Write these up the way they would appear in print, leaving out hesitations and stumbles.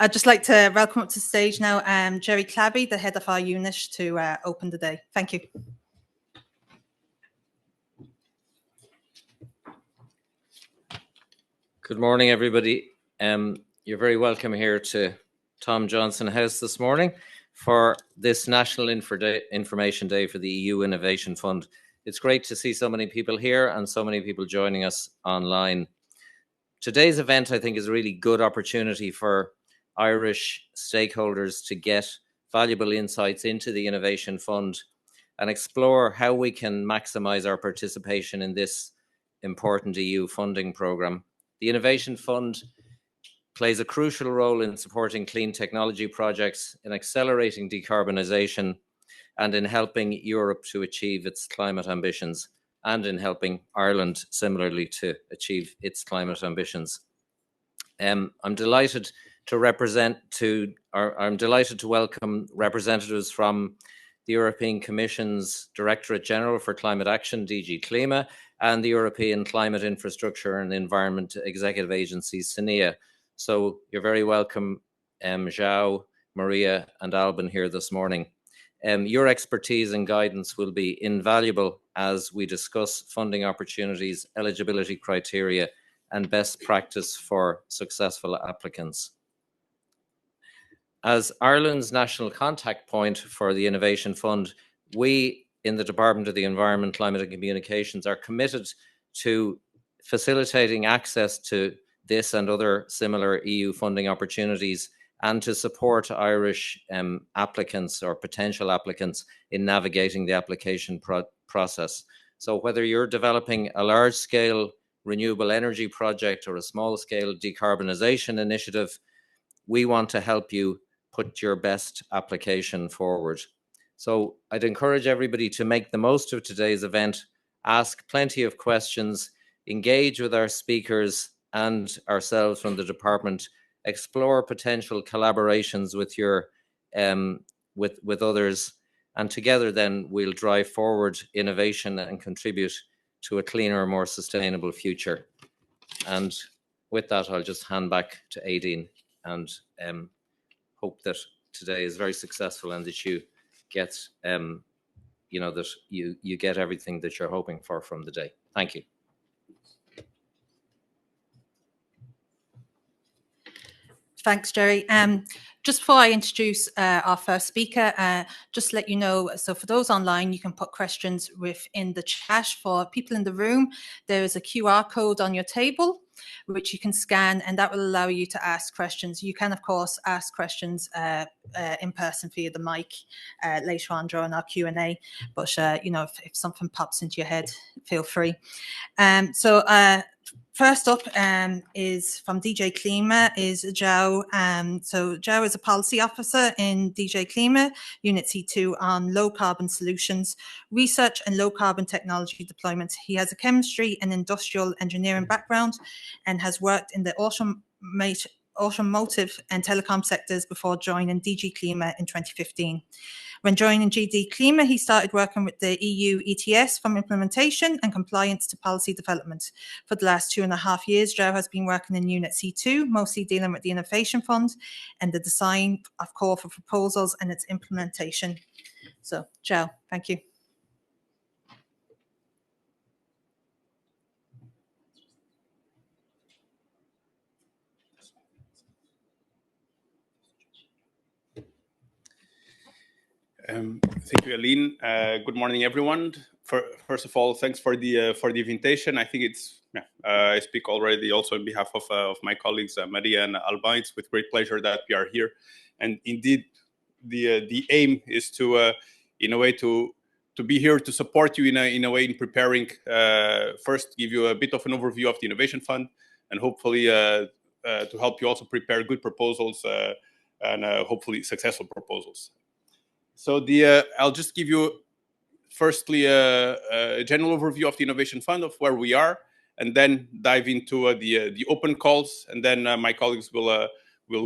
I'd just like to welcome up to the stage now Jerry Clabby, the head of our unit, to open the day. Thank you. Good morning, everybody. You're very welcome here to Tom Johnson House this morning for this National Information Day for the EU Innovation Fund. It's great to see so many people here and so many people joining us online. Today's event, I think, is a really good opportunity for Irish stakeholders to get valuable insights into the Innovation Fund and explore how we can maximise our participation in this important EU funding programme. The Innovation Fund plays a crucial role in supporting clean technology projects, in accelerating decarbonisation, and in helping Europe to achieve its climate ambitions, and in helping Ireland similarly to achieve its climate ambitions. I'm delighted to welcome representatives from the European Commission's Directorate General for Climate Action, DG Klima, and the European Climate Infrastructure and Environment Executive Agency, SENIA. So you're very welcome, João, Maria, and Albin here this morning. Your expertise and guidance will be invaluable as we discuss funding opportunities, eligibility criteria, and best practice for successful applicants. As Ireland's national contact point for the Innovation Fund, we in the Department of the Environment, Climate and Communications are committed to facilitating access to this and other similar EU funding opportunities and to support Irish applicants or potential applicants in navigating the application process. So whether you're developing a large-scale renewable energy project or a small-scale decarbonisation initiative, we want to help you put your best application forward. So I'd encourage everybody to make the most of today's event, ask plenty of questions, engage with our speakers and ourselves from the department, explore potential collaborations with your with others, and together then we'll drive forward innovation and contribute to a cleaner, more sustainable future. And with that, I'll just hand back to Aideen and hope that today is very successful and that you get that you get everything that you're hoping for from the day. Thank you. Thanks, Jerry. Just before I introduce our first speaker, just to let you know, so for those online, you can put questions within the chat. For people in the room, there is a QR code on your table, which you can scan, and that will allow you to ask questions. You can, of course, ask questions in person via the mic later on during our Q&A, but if something pops into your head, feel free. First up is from DG Klima is João. So João is a policy officer in DG Klima, Unit C2 on low carbon solutions, research and low carbon technology deployment. He has a chemistry and industrial engineering background and has worked in the automotive and telecom sectors before joining DG Klima in 2015. When joining DG Klima, he started working with the EU ETS from implementation and compliance to policy development. For the last 2.5 years, João has been working in Unit C2, mostly dealing with the Innovation Fund and the design of call for proposals and its implementation. So, João, thank you. Thank you, Aline. Good morning, everyone. First of all, thanks for the invitation. I think it's I speak already also on behalf of my colleagues Maria and Alba. It's with great pleasure that we are here, and indeed, the aim is to in a way to be here to support you in a way in preparing. First, give you a bit of an overview of the Innovation Fund, and hopefully to help you also prepare good proposals and hopefully successful proposals. So I'll just give you firstly a general overview of the Innovation Fund, of where we are, and then dive into the open calls, and then my colleagues will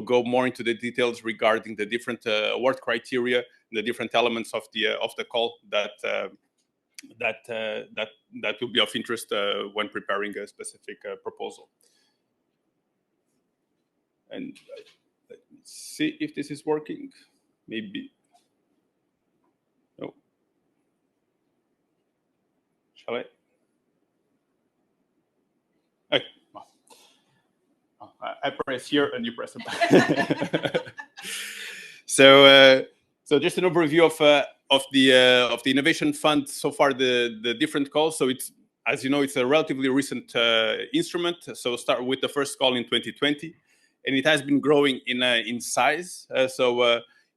go more into the details regarding the different award criteria and the different elements of the call that will be of interest when preparing a specific proposal. And let me see if this is working. Maybe. No. Shall I? Okay. I press here and you press it. So just an overview of the Innovation Fund so far, the different calls. So it's, as you know, it's a relatively recent instrument. So start with the first call in 2020, and it has been growing in size.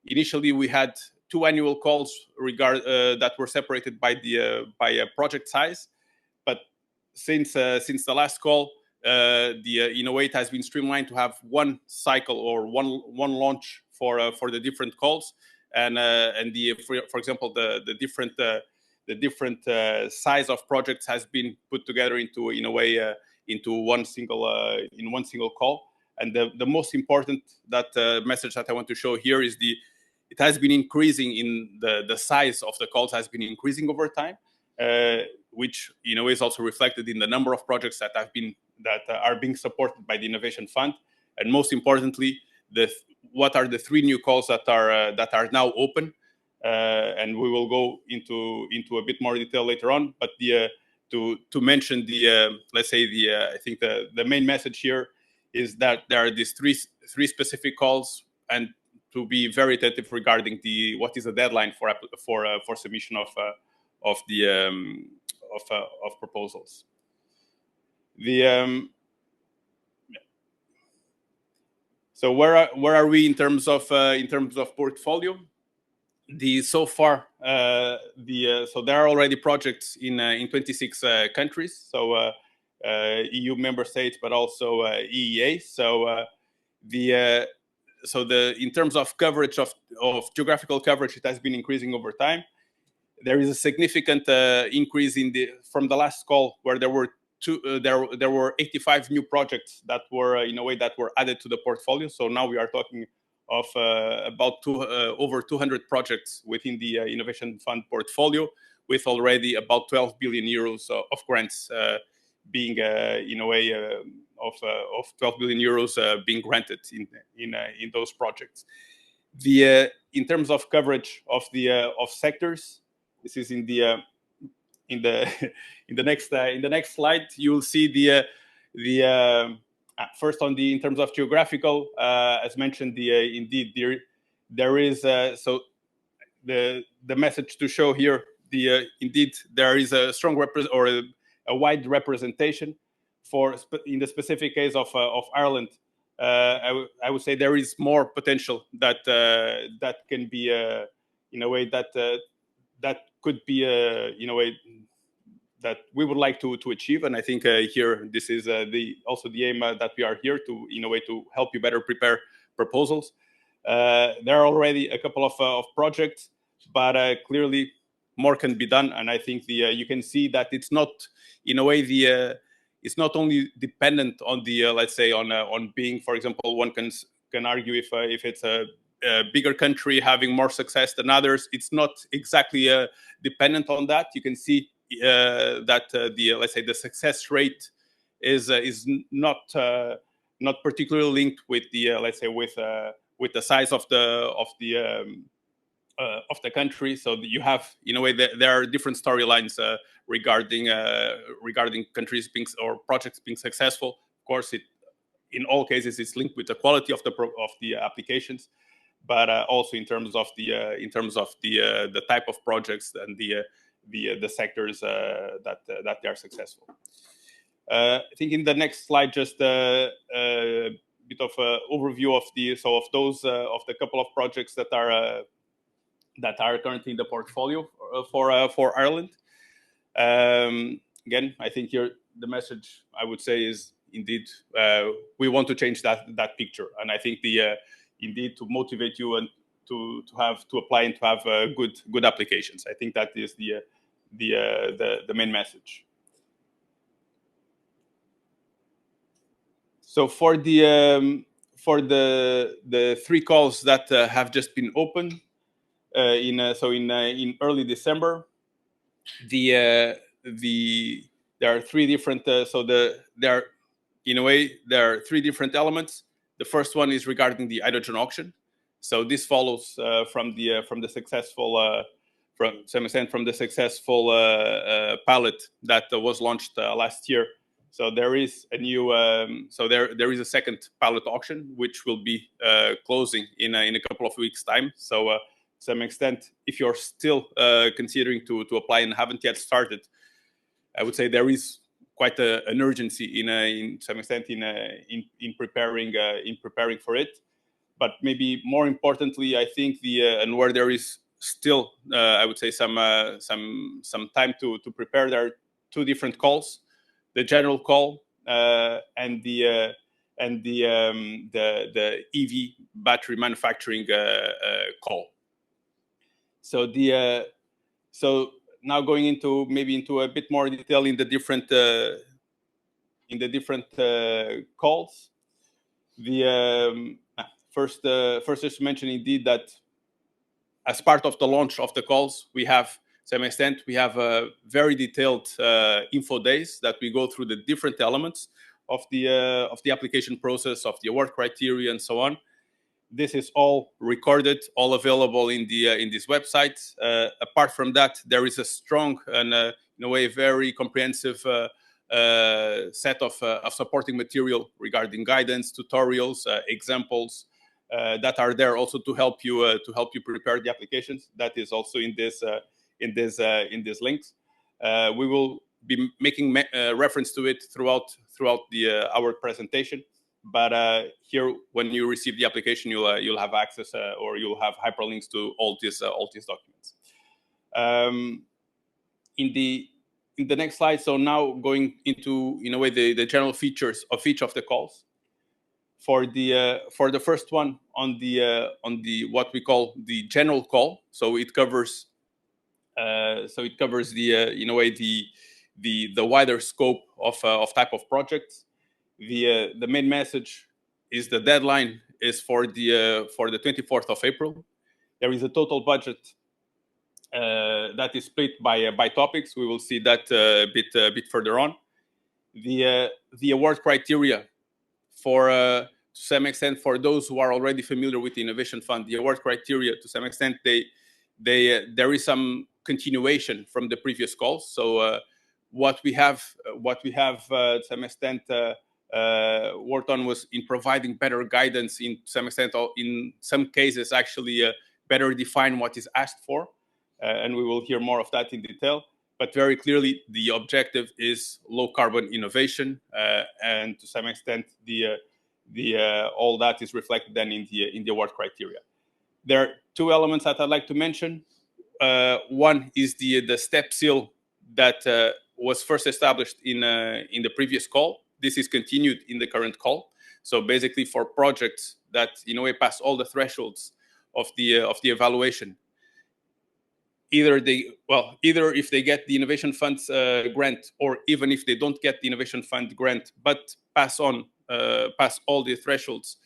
Initially we had 2 annual calls that were separated by a project size, but since the last call, the Innovate has been streamlined to have one cycle or one launch for the different calls, and for example the different size of projects has been put together into one single call. And the most important message that I want to show here is it has been increasing in the size of the calls has been increasing over time, which is also reflected in the number of projects that are being supported by the Innovation Fund, and most importantly, what are the 3 new calls that are now open, and we will go into a bit more detail later on. But to mention I think the main message here is that there are these three specific calls, and to be very attentive regarding what is the deadline for submission of proposals. So where are we in terms of portfolio? So far, so there are already projects in 26 countries. So EU member states, but also EEA. So in terms of coverage of geographical coverage, it has been increasing over time. There is a significant increase from the last call, where there were 85 new projects that were added to the portfolio. So now we are talking of about over 200 projects within the Innovation Fund portfolio, with already about 12 billion euros of grants being of 12 billion euros being granted in those projects. In terms of coverage of sectors, this is in the next slide. You'll see first in terms of geographical, as mentioned, indeed there is so the message to show here. Indeed there is a strong a wide representation in the specific case of Ireland. I would say there is more potential that can be that could be that we would like to achieve. And I think here this is also the aim that we are here to help you better prepare proposals. There are already a couple of projects, but clearly more can be done. And I think you can see that it's not it's not only dependent on let's say on being, for example, one can argue if it's a bigger country having more success than others. It's not exactly dependent on that. You can see that let's say the success rate is not particularly linked with let's say with the size of the country. So you have there are different storylines regarding countries or projects being successful. Of course, in all cases it's linked with the quality of the applications, but also in terms of the type of projects and the sectors that they are successful. I think in the next slide, just a bit of an overview of the couple of projects that are currently in the portfolio for Ireland. Again, I think here the message I would say is indeed we want to change that picture, and I think indeed to motivate you and to apply and to have good applications. I think that is the main message. So for the 3 calls that have just been opened in early December, there are 3 different. There are 3 different elements. The first one is regarding the hydrogen auction. So this follows from the successful from some extent from the successful pilot that was launched last year. So there is a new there is a second pilot auction which will be closing in a couple of weeks' time. So to some extent, if you're still considering to apply and haven't yet started, I would say there is quite an urgency in some extent in preparing for it. But maybe more importantly, I think and where there is still I would say some time to prepare, there are two different calls: the general call and the EV battery manufacturing call. So now going into a bit more detail in the different calls. First just to mention indeed that as part of the launch of the calls, we have, to some extent, a very detailed info days that we go through the different elements of the application process, of the award criteria, and so on. This is all recorded, all available in this website. Apart from that, there is a strong and in a way very comprehensive set of supporting material regarding guidance, tutorials, examples that are there also to help you prepare the applications. That is also in these links. We will be making reference to it throughout our presentation. But here, when you receive the application, you'll have access or you'll have hyperlinks to all these documents. In the next slide, so now going into, in a way, the general features of each of the calls. For the first one, on the what we call the general call, so it covers in a way the wider scope of type of projects. The main message is the deadline is for the 24th of April. There is a total budget that is split by topics. We will see that a bit further on. The award criteria for to some extent, for those who are already familiar with the Innovation Fund, the award criteria, to some extent, there is some continuation from the previous calls. So what we have to some extent worked on was in providing better guidance, in some extent, in some cases actually better define what is asked for, and we will hear more of that in detail. But very clearly, the objective is low carbon innovation, and to some extent, all that is reflected then in the award criteria. There are two elements that I'd like to mention. One is the step seal that was first established in the previous call. This is continued in the current call. So basically, for projects that in a way pass all the thresholds of the evaluation, either if they get the Innovation Fund's grant, or even if they don't get the Innovation Fund grant but pass all the thresholds,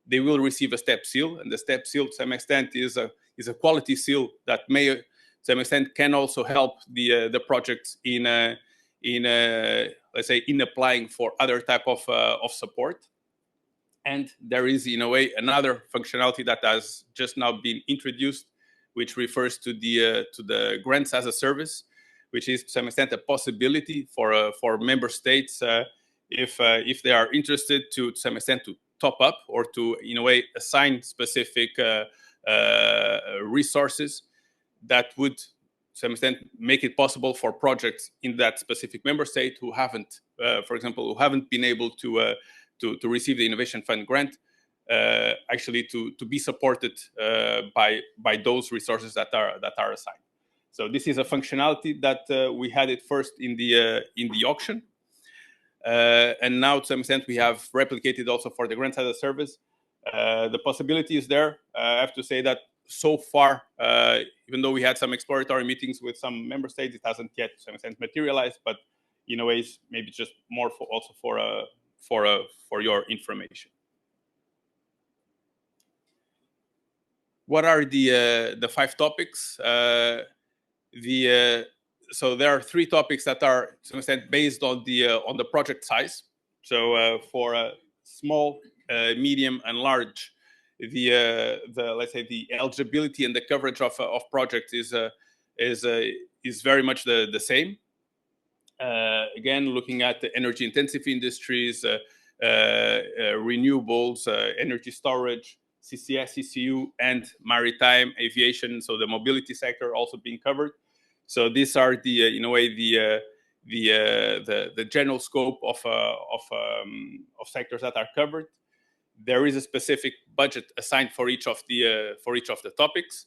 they will receive a step seal. And the step seal, to some extent, is a quality seal that may, to some extent, can also help the projects in let's say in applying for other type of support. And there is, in a way, another functionality that has just now been introduced, which refers to the grants as a service, which is to some extent a possibility for member states if they are interested to some extent to top up or to, in a way, assign specific resources that would to some extent make it possible for projects in that specific member state who haven't, for example, been able to receive the Innovation Fund grant, actually to be supported by those resources that are assigned. So this is a functionality that we had it first in the auction, and now to some extent we have replicated also for the grants as a service. The possibility is there. I have to say that so far, even though we had some exploratory meetings with some member states, it hasn't yet to some extent materialized. But in a way, maybe just more for your information. What are the 5 topics? So there are 3 topics that are to some extent based on the project size. So for small, medium, and large, let's say the eligibility and the coverage of projects is very much the same. Again, looking at the energy intensive industries, renewables, energy storage, CCS, CCU, and maritime aviation. So the mobility sector also being covered. So these are the in a way the general scope of sectors that are covered. There is a specific budget assigned for each of the topics.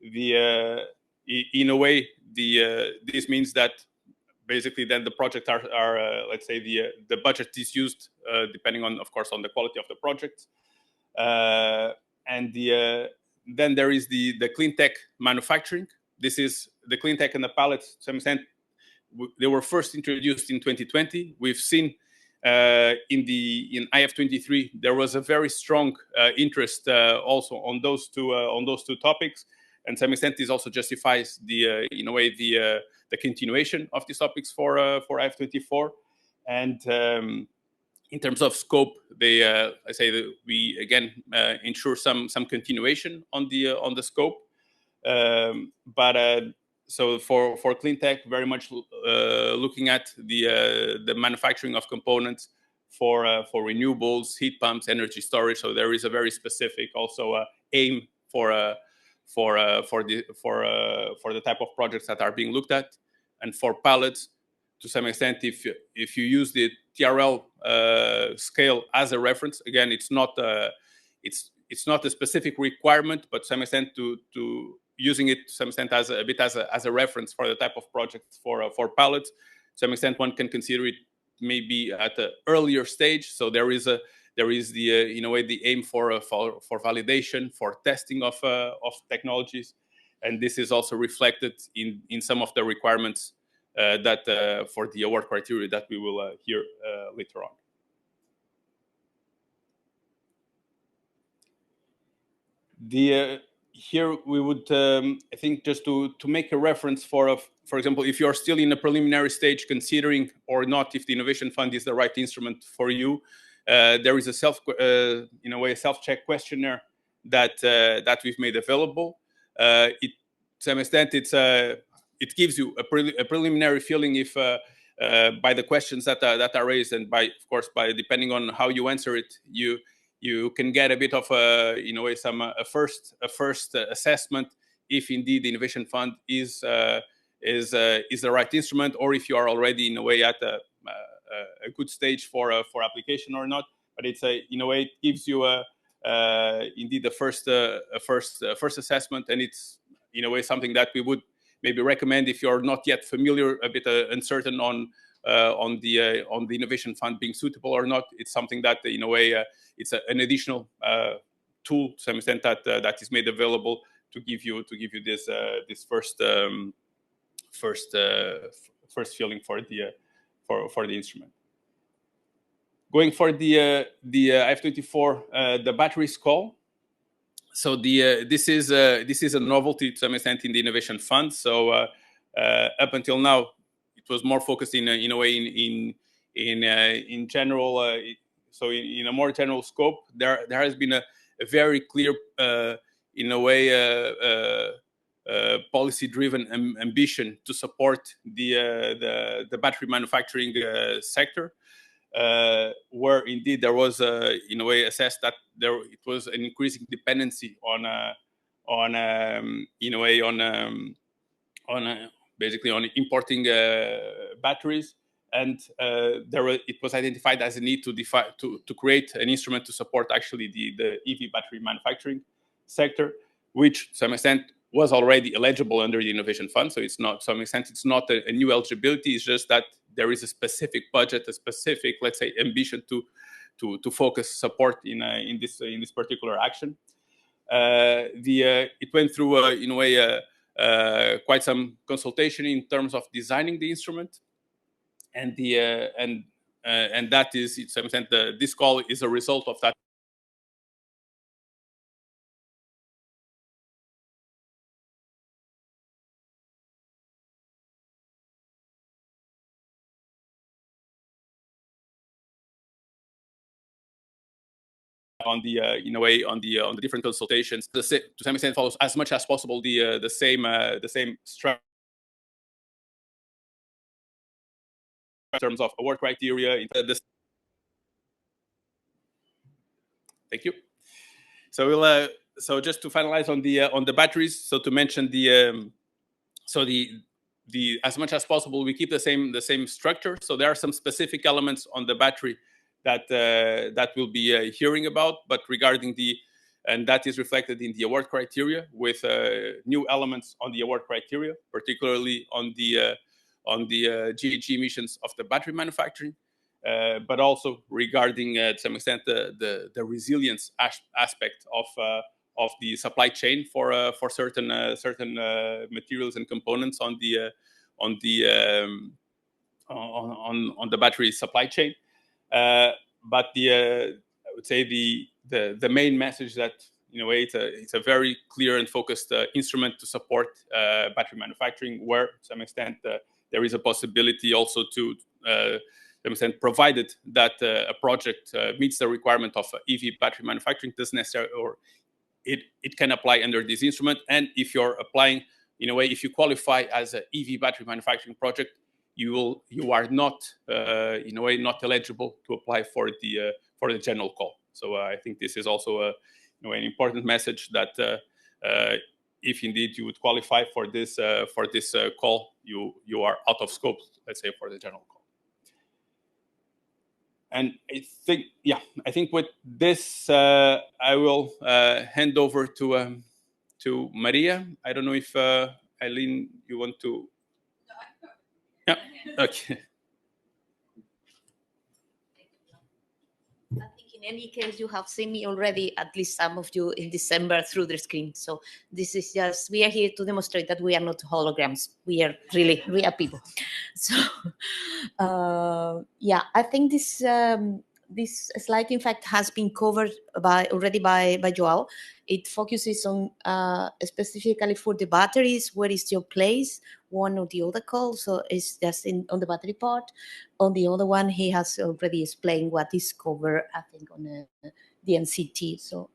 In a way, this means that basically then the projects are let's say the budget is used depending on, of course, on the quality of the project, and then there is the clean tech manufacturing. This is the clean tech and the pallets. To some extent, they were first introduced in 2020. We've seen in IF23 there was a very strong interest also on those two topics, and to some extent this also justifies in a way the continuation of these topics for IF24. And in terms of scope, I say that we again ensure some continuation on the scope, but so for clean tech, very much looking at the manufacturing of components for renewables, heat pumps, energy storage. So there is a very specific also aim for the type of projects that are being looked at. And for pallets, to some extent, if you use the TRL scale as a reference, again, it's not a specific requirement, but to some extent to using it to some extent as a reference for the type of projects for pallets. To some extent, one can consider it maybe at an earlier stage. So there is the in a way the aim for validation, for testing of technologies, and this is also reflected in some of the requirements that for the award criteria that we will hear later on. Here we would, I think, just to make a reference for example, if you're still in a preliminary stage considering or not if the Innovation Fund is the right instrument for you, there is a self-check questionnaire that we've made available. To some extent, it gives you a preliminary feeling if by the questions that are raised, and of course by depending on how you answer it, you can get a bit of a first assessment if indeed the Innovation Fund is the right instrument, or if you are already in a way at a good stage for application or not. But it's in a way it gives you indeed the first assessment, and it's in a way something that we would maybe recommend if you're not yet familiar, a bit uncertain on the Innovation Fund being suitable or not. It's something that in a way it's an additional tool to some extent that is made available to give you this first feeling for the instrument. Going for the IF24, the batteries call. So this is a novelty to some extent in the Innovation Fund. So up until now, it was more focused in a way in general. So in a more general scope, there has been a very clear, in a way, policy-driven ambition to support the battery manufacturing sector, where indeed there was in a way assessed that it was an increasing dependency on basically on importing batteries, and it was identified as a need to create an instrument to support actually the EV battery manufacturing sector, which to some extent was already eligible under the Innovation Fund. So it's not, to some extent, it's not a new eligibility. It's just that there is a specific budget, a specific, let's say, ambition to focus support in this particular action. It went through in a way quite some consultation in terms of designing the instrument, and that is, to some extent, this call is a result of that. on the in a way on the different consultations to some extent follows as much as possible the same structure in terms of award criteria. Thank you. So we'll so just to finalize on the batteries. So to mention the as much as possible we keep the same structure. So there are some specific elements on the battery that we'll be hearing about, but regarding and that is reflected in the award criteria with new elements on the award criteria, particularly on the GHG emissions of the battery manufacturing, but also regarding to some extent the resilience aspect of the supply chain for certain materials and components on the battery supply chain. But I would say the main message that in a way it's a very clear and focused instrument to support battery manufacturing, where to some extent there is a possibility also to some extent, provided that a project meets the requirement of EV battery manufacturing, doesn't necessarily, or it can apply under this instrument. And if you're applying, in a way, if you qualify as an EV battery manufacturing project, you are not in a way not eligible to apply for the general call. So I think this is also an important message that if indeed you would qualify for this call, you are out of scope, let's say, for the general call. And I think with this I will hand over to Maria. I don't know if Eileen, you want to. Yeah. Okay. I think in any case, you have seen me already, at least some of you in December through the screen. So this is just, we are here to demonstrate that we are not holograms. We are really real people. So I think this slide, in fact, has been covered already by Joao. It focuses on specifically for the batteries, where is your place, one or the other call. So it's just on the battery part. On the other one, he has already explained what is covered, I think, on the NCT. So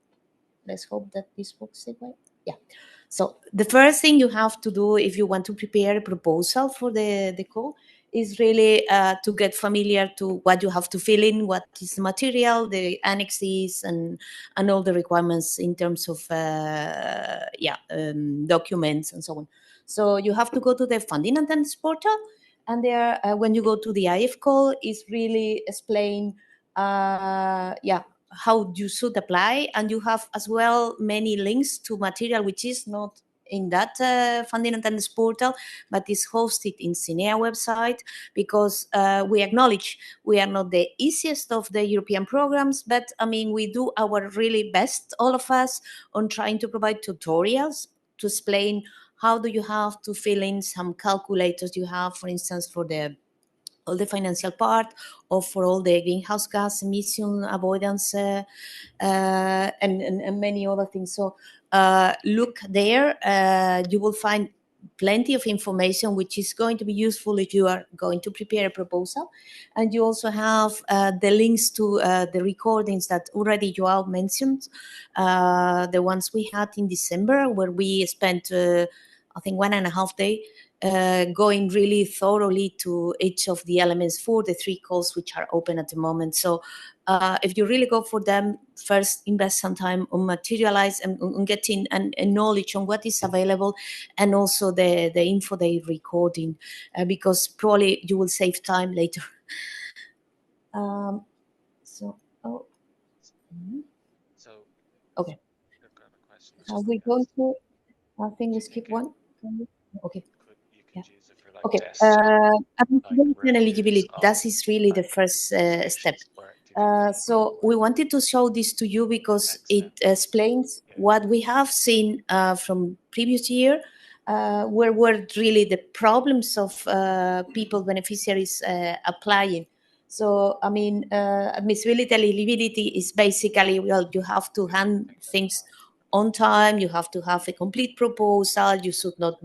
let's hope that this works that way. Yeah. So the first thing you have to do if you want to prepare a proposal for the call is really to get familiar to what you have to fill in, what is the material, the annexes, and all the requirements in terms of documents and so on. So you have to go to the funding and tenders portal, and there, when you go to the IF call, is really explain, how you should apply, and you have as well many links to material which is not in that funding and tenders portal, but is hosted in CINEA website, because we acknowledge we are not the easiest of the European programs, but I mean, we do our really best, all of us, on trying to provide tutorials to explain how do you have to fill in some calculators you have, for instance, for all the financial part, or for all the greenhouse gas emission avoidance, and many other things. So look there, you will find plenty of information which is going to be useful if you are going to prepare a proposal. And you also have the links to the recordings that already Joao mentioned, the ones we had in December, where we spent, I think, 1.5 days going really thoroughly to each of the elements for the 3 calls which are open at the moment. So if you really go for them, first invest some time on materialize and on getting a knowledge on what is available, and also the info they recording, because probably you will save time later. Okay. Are we going to? I think we skip one. Okay. Okay, eligibility, that is really the first step. So we wanted to show this to you because it explains what we have seen from previous year, where were really the problems of people, beneficiaries applying. So, I mean, admissibility, eligibility is basically, well, you have to hand things on time, you have to have a complete proposal, you should not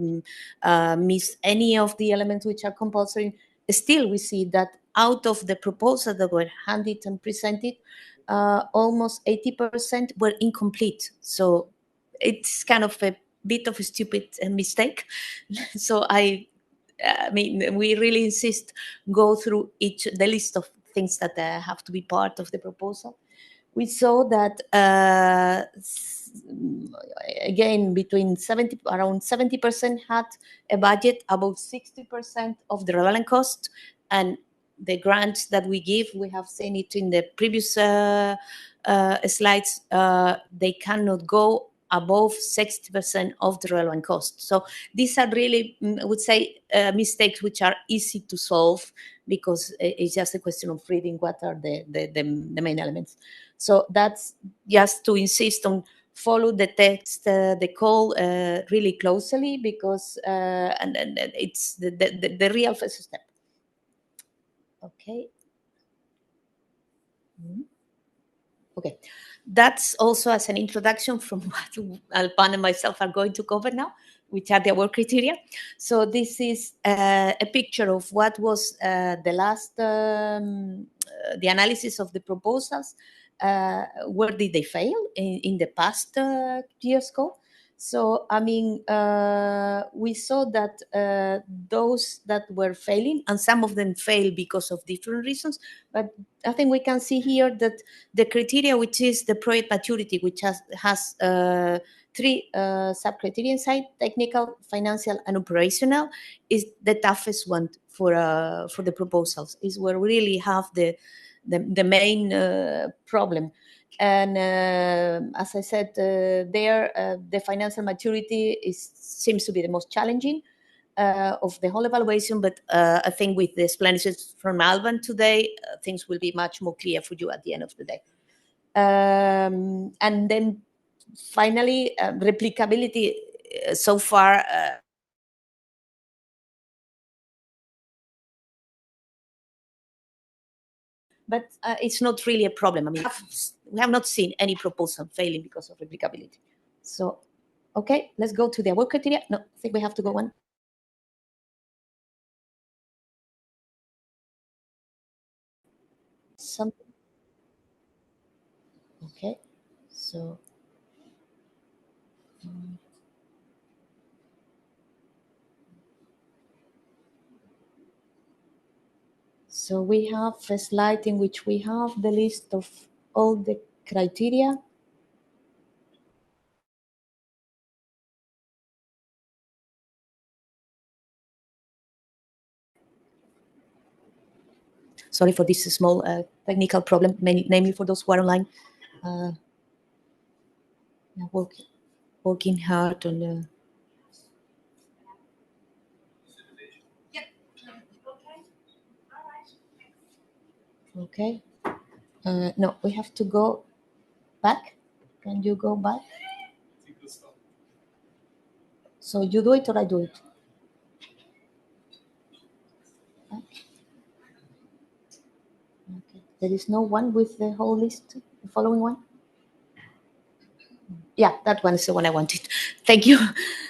miss any of the elements which are compulsory. Still, we see that out of the proposal that were handed and presented, almost 80% were incomplete. So it's kind of a bit of a stupid mistake. So I mean, we really insist go through the list of things that have to be part of the proposal. We saw that again, around 70% had a budget above 60% of the relevant cost, and the grants that we give, we have seen it in the previous slides, they cannot go above 60% of the relevant cost. So these are really, I would say, mistakes which are easy to solve, because it's just a question of reading what are the main elements. So that's just to insist on follow the text, the call really closely, because and it's the real first step. Okay. Okay, that's also as an introduction from what Alban and myself are going to cover now, which are the award criteria. So this is a picture of what was the last, the analysis of the proposals. Where did they fail in the past years go? So, I mean, we saw that those that were failing, and some of them failed because of different reasons, but I think we can see here that the criteria, which is the project maturity, which has three sub-criteria inside: technical, financial, and operational, is the toughest one for the proposals. Is where we really have the main problem. And as I said, the financial maturity seems to be the most challenging of the whole evaluation. But I think with the explanations from Alban today, things will be much more clear for you at the end of the day. And then finally, replicability so far. But it's not really a problem. I mean, we have not seen any proposal failing because of replicability. So, okay, let's go to the award criteria. No, I think we have to go one. Something. Okay, so. So we have a slide in which we have the list of all the criteria. Sorry for this small technical problem, namely for those who are online. Working hard on okay. No, we have to go back. Can you go back? So you do it or I do it? Back. Okay. There is no one with the whole list, the following one? Yeah, that one is the one I wanted. Thank you.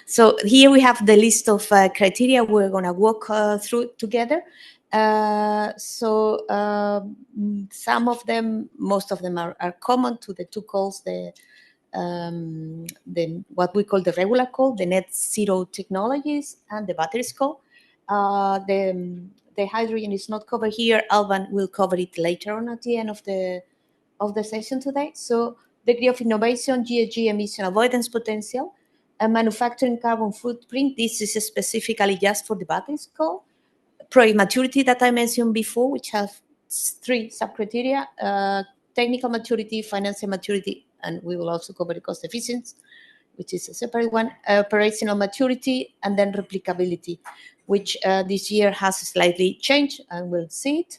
So here we have the list of criteria we're going to walk through together. Some of them, most of them are common to the two calls, the what we call the regular call, the net zero technologies, and the batteries call. The hydrogen is not covered here. Alban will cover it later on at the end of the session today. So degree of innovation, GHG emission avoidance potential, and manufacturing carbon footprint. This is specifically just for the batteries call. Project maturity that I mentioned before, which has three sub-criteria: technical maturity, financial maturity, and we will also cover the cost efficiency, which is a separate one, operational maturity, and then replicability, which this year has slightly changed, and we'll see it.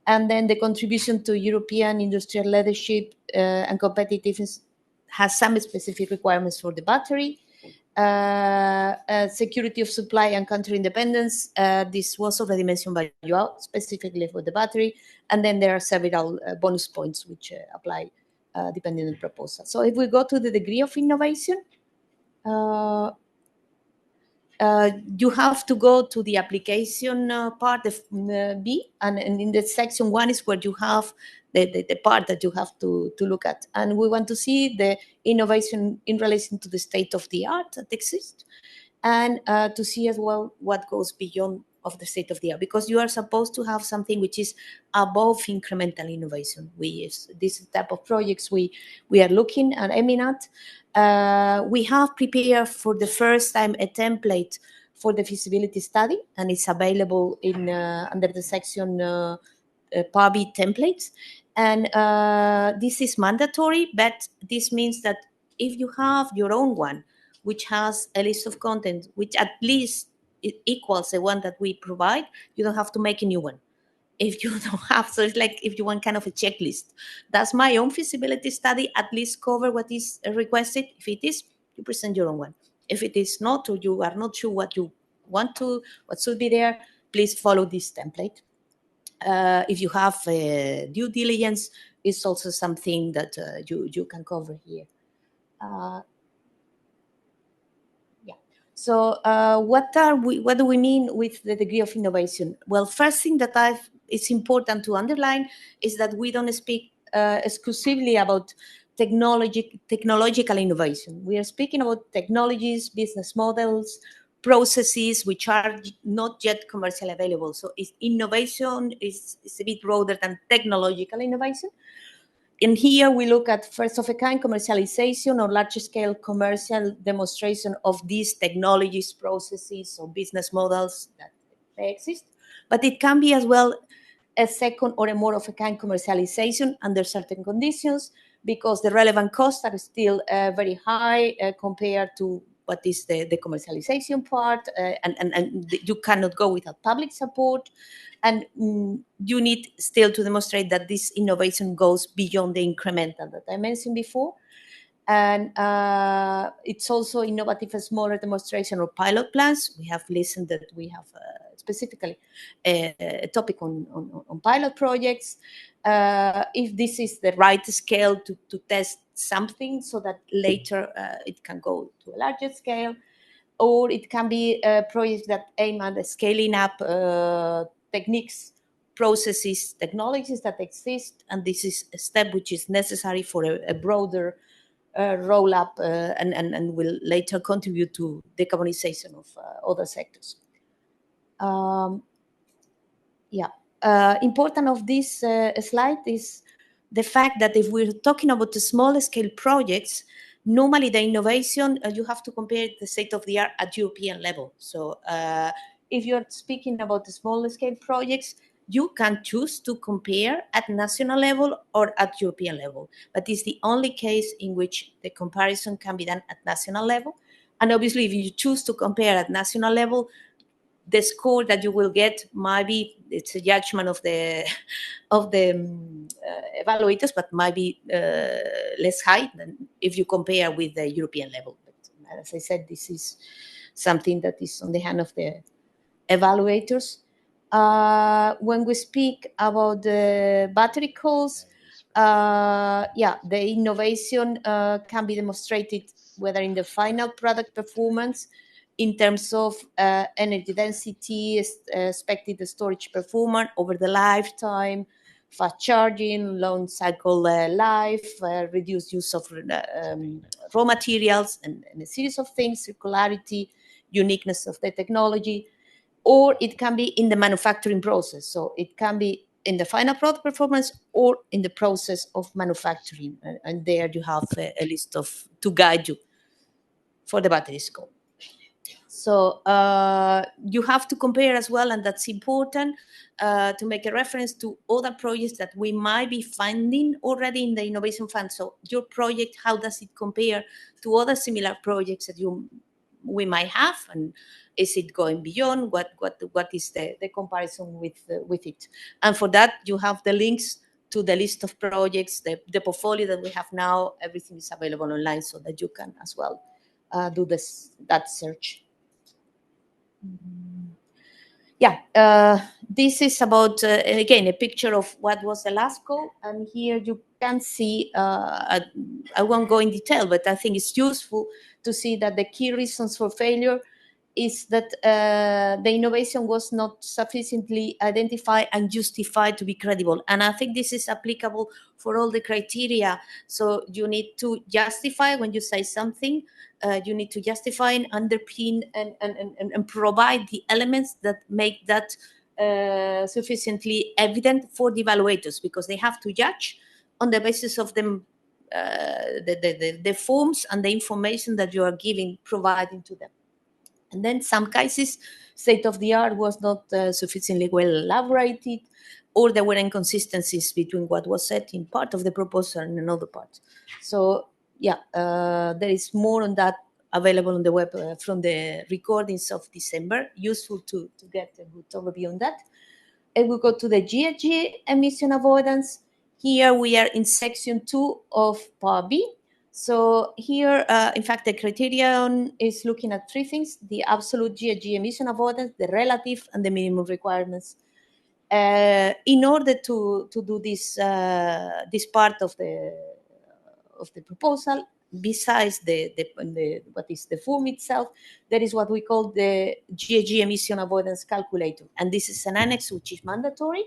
And then the contribution to European industrial leadership and competitiveness has some specific requirements for the battery. Security of supply and country independence. This was already mentioned by Joao, specifically for the battery. And then there are several bonus points which apply depending on the proposal. So if we go to the degree of innovation, you have to go to the application part of B, and in the section 1 is where you have the part that you have to look at. And we want to see the innovation in relation to the state of the art that exists, and to see as well what goes beyond of the state of the art, because you are supposed to have something which is above incremental innovation. This type of projects we are looking and aiming at. We have prepared for the first time a template for the feasibility study, and it's available in under the section PABI templates. And this is mandatory, but this means that if you have your own one, which has a list of content which at least it equals the one that we provide, you don't have to make a new one. If you don't have, so it's like if you want kind of a checklist. Does my own feasibility study at least cover what is requested? If it is, you present your own one. If it is not, or you are not sure what you want to, what should be there, please follow this template. If you have due diligence, it's also something that you can cover here. So what do we mean with the degree of innovation? Well, first thing that it's important to underline is that we don't speak exclusively about technological innovation. We are speaking about technologies, business models, processes which are not yet commercially available. So innovation is a bit broader than technological innovation. And here we look at first-of-a-kind commercialization or large-scale commercial demonstration of these technologies, processes, or business models that they exist. But it can be as well a second or a more of a kind commercialization under certain conditions, because the relevant costs are still very high compared to what is the commercialization part, and you cannot go without public support. And you need still to demonstrate that this innovation goes beyond the incremental that I mentioned before. And it's also innovative and smaller demonstration or pilot plans. We have listened that we have specifically a topic on pilot projects. If this is the right scale to test something so that later it can go to a larger scale. Or it can be projects that aim at scaling up techniques, processes, technologies that exist, and this is a step which is necessary for a broader roll-up and will later contribute to decarbonization of other sectors. Important of this slide is the fact that if we're talking about the small-scale projects, normally the innovation, you have to compare the state of the art at European level. So if you're speaking about the small-scale projects, you can choose to compare at national level or at European level. But it's the only case in which the comparison can be done at national level. And obviously, if you choose to compare at national level, the score that you will get might be, it's a judgment of the evaluators, but might be less high than if you compare with the European level. But as I said, this is something that is on the hand of the evaluators. When we speak about the battery calls, the innovation can be demonstrated whether in the final product performance, in terms of energy density, expected storage performance over the lifetime, fast charging, long cycle life, reduced use of raw materials, and a series of things, circularity, uniqueness of the technology. Or it can be in the manufacturing process. So it can be in the final product performance or in the process of manufacturing. And there you have a list to guide you for the battery scope. So you have to compare as well, and that's important to make a reference to other projects that we might be funding already in the Innovation Fund. So your project, how does it compare to other similar projects that we might have, and is it going beyond? What is the comparison with it? And for that, you have the links to the list of projects, the portfolio that we have now. Everything is available online so that you can as well do that search. This is about, again, a picture of what was the last goal. And here you can see, I won't go in detail, but I think it's useful to see that the key reasons for failure is that the innovation was not sufficiently identified and justified to be credible. And I think this is applicable for all the criteria. So you need to justify when you say something, you need to justify and underpin and provide the elements that make that sufficiently evident for the evaluators, because they have to judge on the basis of them, the forms and the information that you are providing to them. And then some cases, state of the art was not sufficiently well elaborated, or there were inconsistencies between what was said in part of the proposal and another part. So yeah, there is more on that available on the web from the recordings of December. Useful to get a good overview on that. And we go to the GHG emission avoidance. Here we are in section 2 of Part B. So here, in fact, the criterion is looking at 3 things: the absolute GHG emission avoidance, the relative, and the minimum requirements. In order to do this part of the proposal, besides the what is the form itself, there is what we call the GHG emission avoidance calculator, and this is an annex which is mandatory.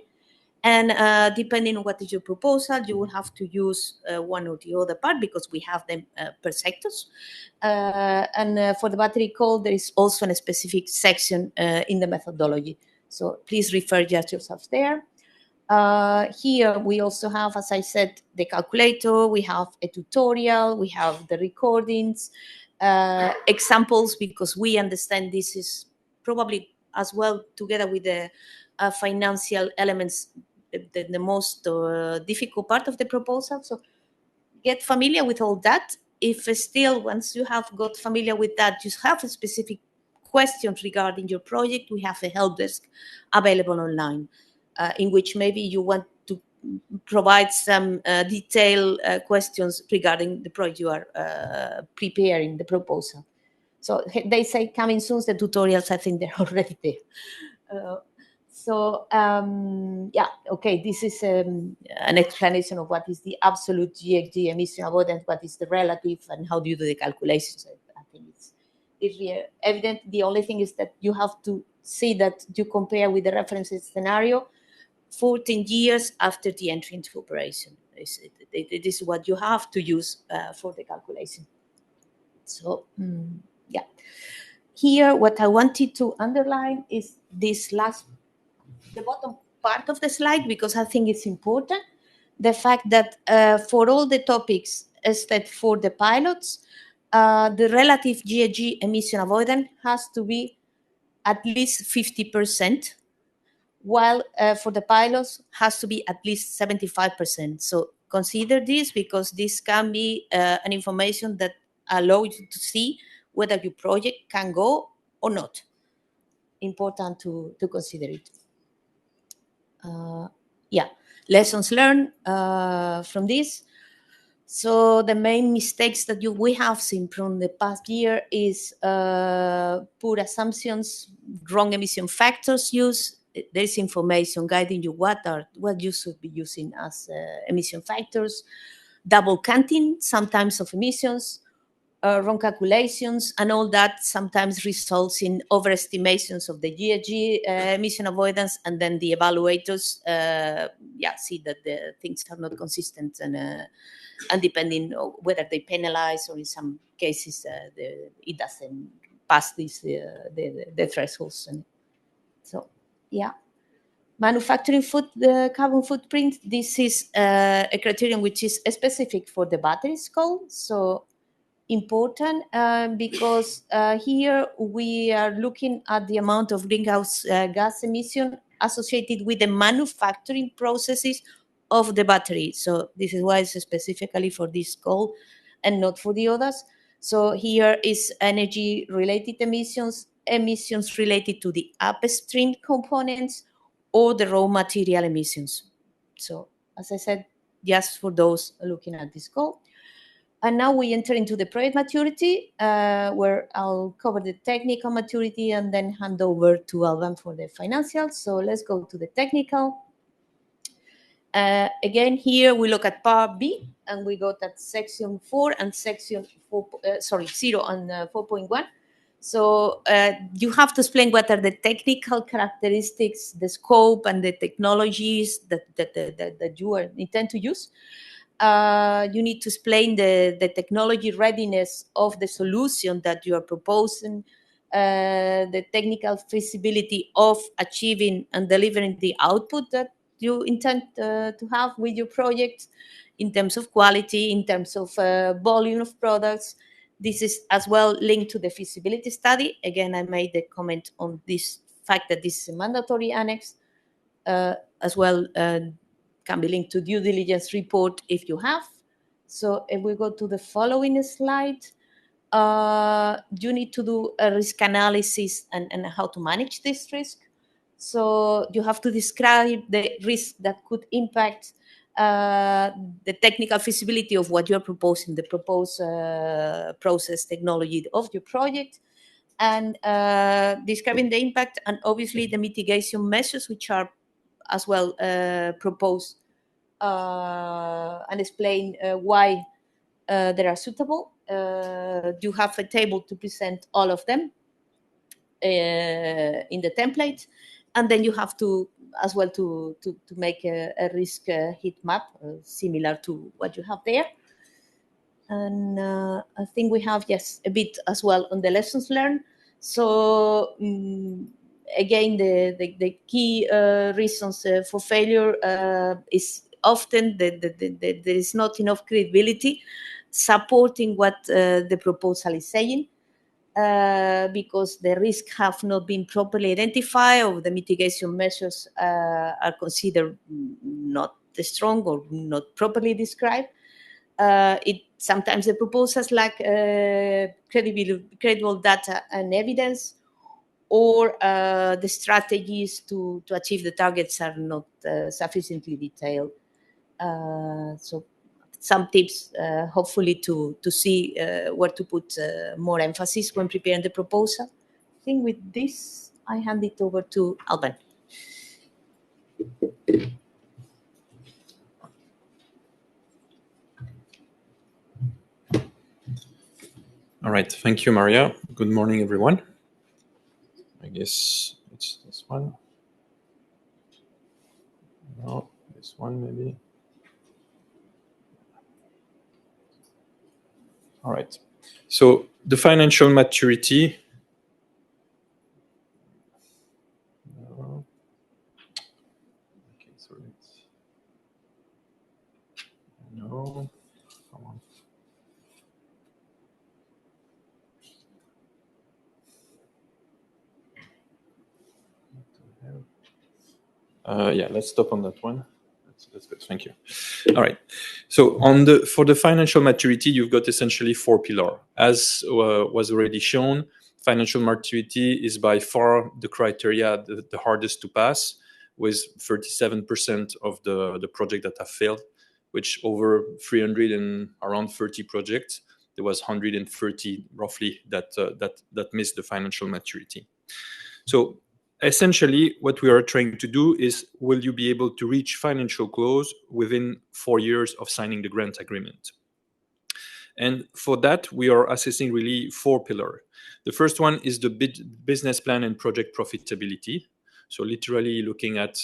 And depending on what is your proposal, you will have to use one or the other part, because we have them per sectors. And for the battery coal, there is also a specific section in the methodology. So please refer just yourselves there. Here we also have, as I said, the calculator, we have a tutorial, we have the recordings, examples, because we understand this is probably as well, together with the financial elements, the most difficult part of the proposal. So get familiar with all that. If still, once you have got familiar with that, you have a specific questions regarding your project, we have a help desk available online, in which maybe you want to provide some detailed questions regarding the project you are preparing the proposal. So they say coming soon, the tutorials, I think they're already there. Yeah, okay, this is an explanation of what is the absolute GHG emission avoidance, what is the relative, and how do you do the calculations. I think it's really evident. The only thing is that you have to see that you compare with the reference scenario 14 years after the entry into operation. This is what you have to use for the calculation. So, yeah. Here, what I wanted to underline is this the bottom part of the slide, because I think it's important. The fact that for all the topics, except for the pilots, the relative GHG emission avoidance has to be at least 50%, while for the pilots has to be at least 75%. So consider this, because this can be an information that allows you to see whether your project can go or not. Important to consider it. Yeah, lessons learned from this. So the main mistakes that we have seen from the past year is poor assumptions, wrong emission factors used. There is information guiding you what you should be using as emission factors, double counting sometimes of emissions, wrong calculations, and all that sometimes results in overestimations of the GHG emission avoidance, and then the evaluators see that the things are not consistent, and depending on whether they penalize, or in some cases it doesn't pass the thresholds. And so, yeah. Manufacturing carbon footprint, this is a criterion which is specific for the batteries coal. So important because here we are looking at the amount of greenhouse gas emission associated with the manufacturing processes of the battery. So this is why it's specifically for this coal and not for the others. So here is energy related emissions, emissions related to the upstream components, or the raw material emissions. So as I said, just for those looking at this coal. And now we enter into the project maturity, where I'll cover the technical maturity and then hand over to Alban for the financials. So let's go to the technical. Again, here we look at Part B, and we got at section 4 and section 4, 0 and 4.1. So you have to explain what are the technical characteristics, the scope, and the technologies that you intend to use. You need to explain the technology readiness of the solution that you are proposing, the technical feasibility of achieving and delivering the output that you intend to have with your project in terms of quality, in terms of volume of products. This is as well linked to the feasibility study. Again, I made the comment on this fact that this is a mandatory annex. As well, can be linked to due diligence report if you have. So if we go to the following slide, you need to do a risk analysis and how to manage this risk. So you have to describe the risk that could impact the technical feasibility of what you're proposing, the proposed process technology of your project, and describing the impact and obviously the mitigation measures which are as well proposed, and explain why they are suitable. You have a table to present all of them in the template, and then you have to as well to make a risk heat map similar to what you have there. And I think we have, yes, a bit as well on the lessons learned. So again, the key reasons for failure is often that there is not enough credibility supporting what the proposal is saying, because the risks have not been properly identified or the mitigation measures are considered not strong or not properly described. Sometimes the proposals lack credible data and evidence, or the strategies to achieve the targets are not sufficiently detailed. So some tips, hopefully, to see where to put more emphasis when preparing the proposal. I think with this, I hand it over to Alban. All right, thank you, Maria. Good morning, everyone. I guess it's this one. No, this one maybe. All right. So the financial maturity. No. Okay, so let's. No. Come on. Yeah, let's stop on that one. That's good. Thank you. All right. So for the financial maturity, you've got essentially 4 pillars. As was already shown, financial maturity is by far the criteria the hardest to pass, with 37% of the project that have failed, which over 300 and around 30 projects, there was 130 roughly that missed the financial maturity. So essentially, what we are trying to do is, will you be able to reach financial close within 4 years of signing the grant agreement? And for that, we are assessing really 4 pillars. The first one is the business plan and project profitability. So literally looking at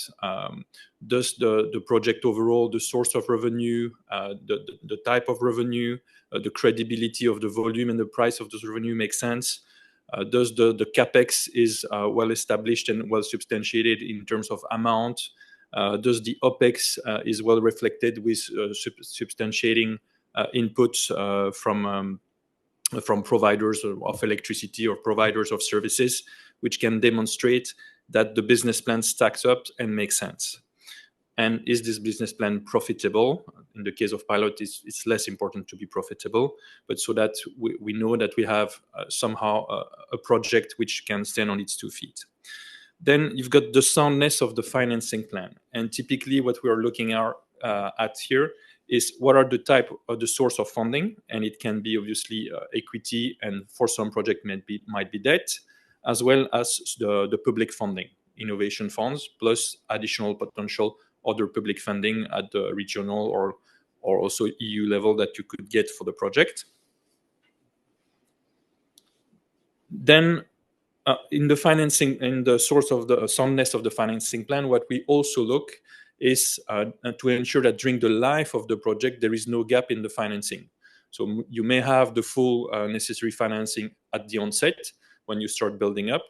does the project overall, the source of revenue, the type of revenue, the credibility of the volume and the price of this revenue make sense? Does the capex is well established and well substantiated in terms of amount? Does the opex is well reflected with substantiating inputs from providers of electricity or providers of services, which can demonstrate that the business plan stacks up and makes sense? And is this business plan profitable? In the case of pilot, it's less important to be profitable, but so that we know that we have somehow a project which can stand on its 2 feet. Then you've got the soundness of the financing plan. And typically what we are looking at here is what are the type of the source of funding. And it can be obviously equity, and for some project might be debt, as well as the public funding, innovation funds, plus additional potential other public funding at the regional or also EU level that you could get for the project. Then in the financing, in the source of the soundness of the financing plan, what we also look is to ensure that during the life of the project, there is no gap in the financing. So you may have the full necessary financing at the onset when you start building up,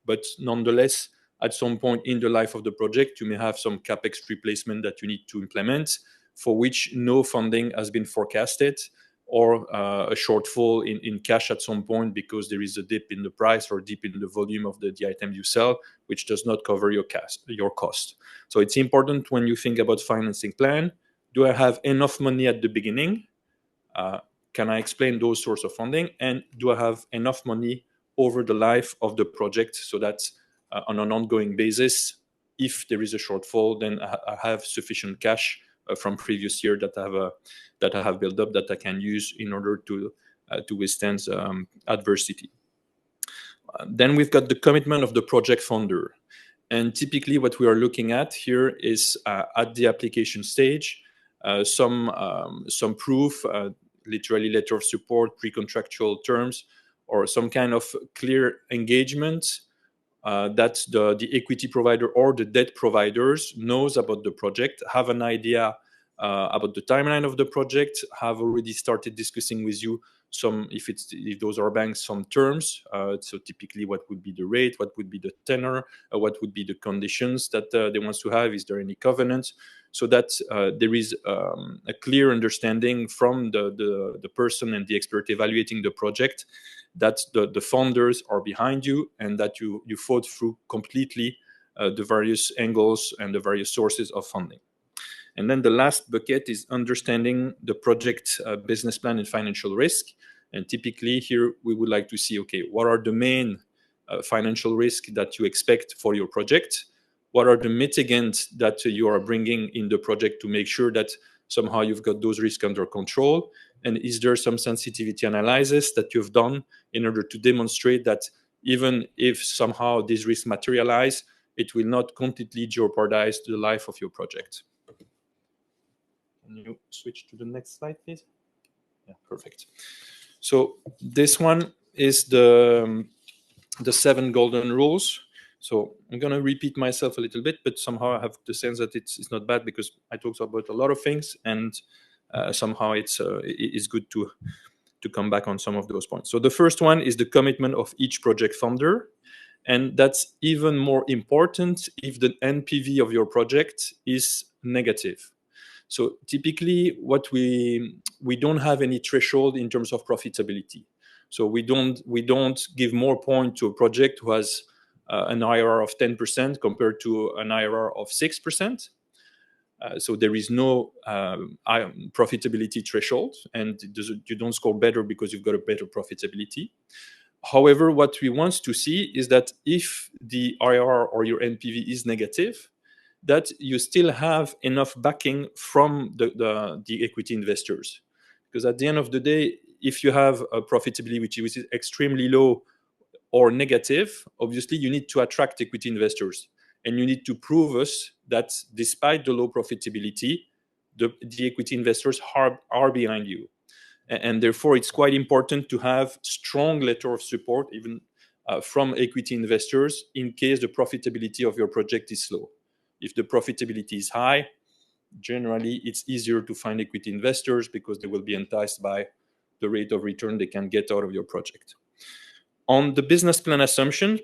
but nonetheless, at some point in the life of the project, you may have some capex replacement that you need to implement, for which no funding has been forecasted, or a shortfall in cash at some point because there is a dip in the price or dip in the volume of the item you sell, which does not cover your cost. So it's important when you think about financing plan, do I have enough money at the beginning? Can I explain those sorts of funding? And do I have enough money over the life of the project so that on an ongoing basis, if there is a shortfall, then I have sufficient cash from previous year that I have built up that I can use in order to withstand adversity. Then we've got the commitment of the project funder. And typically what we are looking at here is at the application stage, some proof, literally letter of support, pre-contractual terms, or some kind of clear engagement that the equity provider or the debt providers knows about the project, have an idea about the timeline of the project, have already started discussing with you some, if those are banks, some terms. So typically what would be the rate, what would be the tenor, what would be the conditions that they want to have, is there any covenant, so that there is a clear understanding from the person and the expert evaluating the project that the funders are behind you and that you thought through completely the various angles and the various sources of funding. And then the last bucket is understanding the project business plan and financial risk. And typically here we would like to see, okay, what are the main financial risk that you expect for your project? What are the mitigants that you are bringing in the project to make sure that somehow you've got those risks under control? And is there some sensitivity analysis that you've done in order to demonstrate that even if somehow these risks materialize, it will not completely jeopardize the life of your project? Can you switch to the next slide, please? Yeah, perfect. So this one is the 7 golden rules. So I'm going to repeat myself a little bit, but somehow I have the sense that it's not bad because I talked about a lot of things, and somehow it's good to come back on some of those points. So the first one is the commitment of each project funder. And that's even more important if the NPV of your project is negative. So typically what we don't have any threshold in terms of profitability. So we don't give more point to a project who has an IRR of 10% compared to an IRR of 6%. So there is no profitability threshold, and you don't score better because you've got a better profitability. However, what we want to see is that if the IRR or your NPV is negative, that you still have enough backing from the equity investors. Because at the end of the day, if you have a profitability which is extremely low or negative, obviously you need to attract equity investors. And you need to prove us that despite the low profitability, the equity investors are behind you. And therefore, it's quite important to have strong letter of support, even from equity investors, in case the profitability of your project is low. If the profitability is high, generally it's easier to find equity investors because they will be enticed by the rate of return they can get out of your project. On the business plan assumption,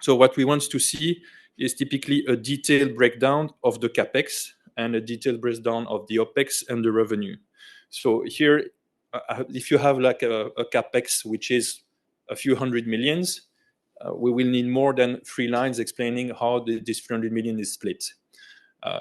so what we want to see is typically a detailed breakdown of the capex and a detailed breakdown of the opex and the revenue. So here, if you have like a capex which is a few hundred millions, we will need more than 3 lines explaining how this 300 million is split.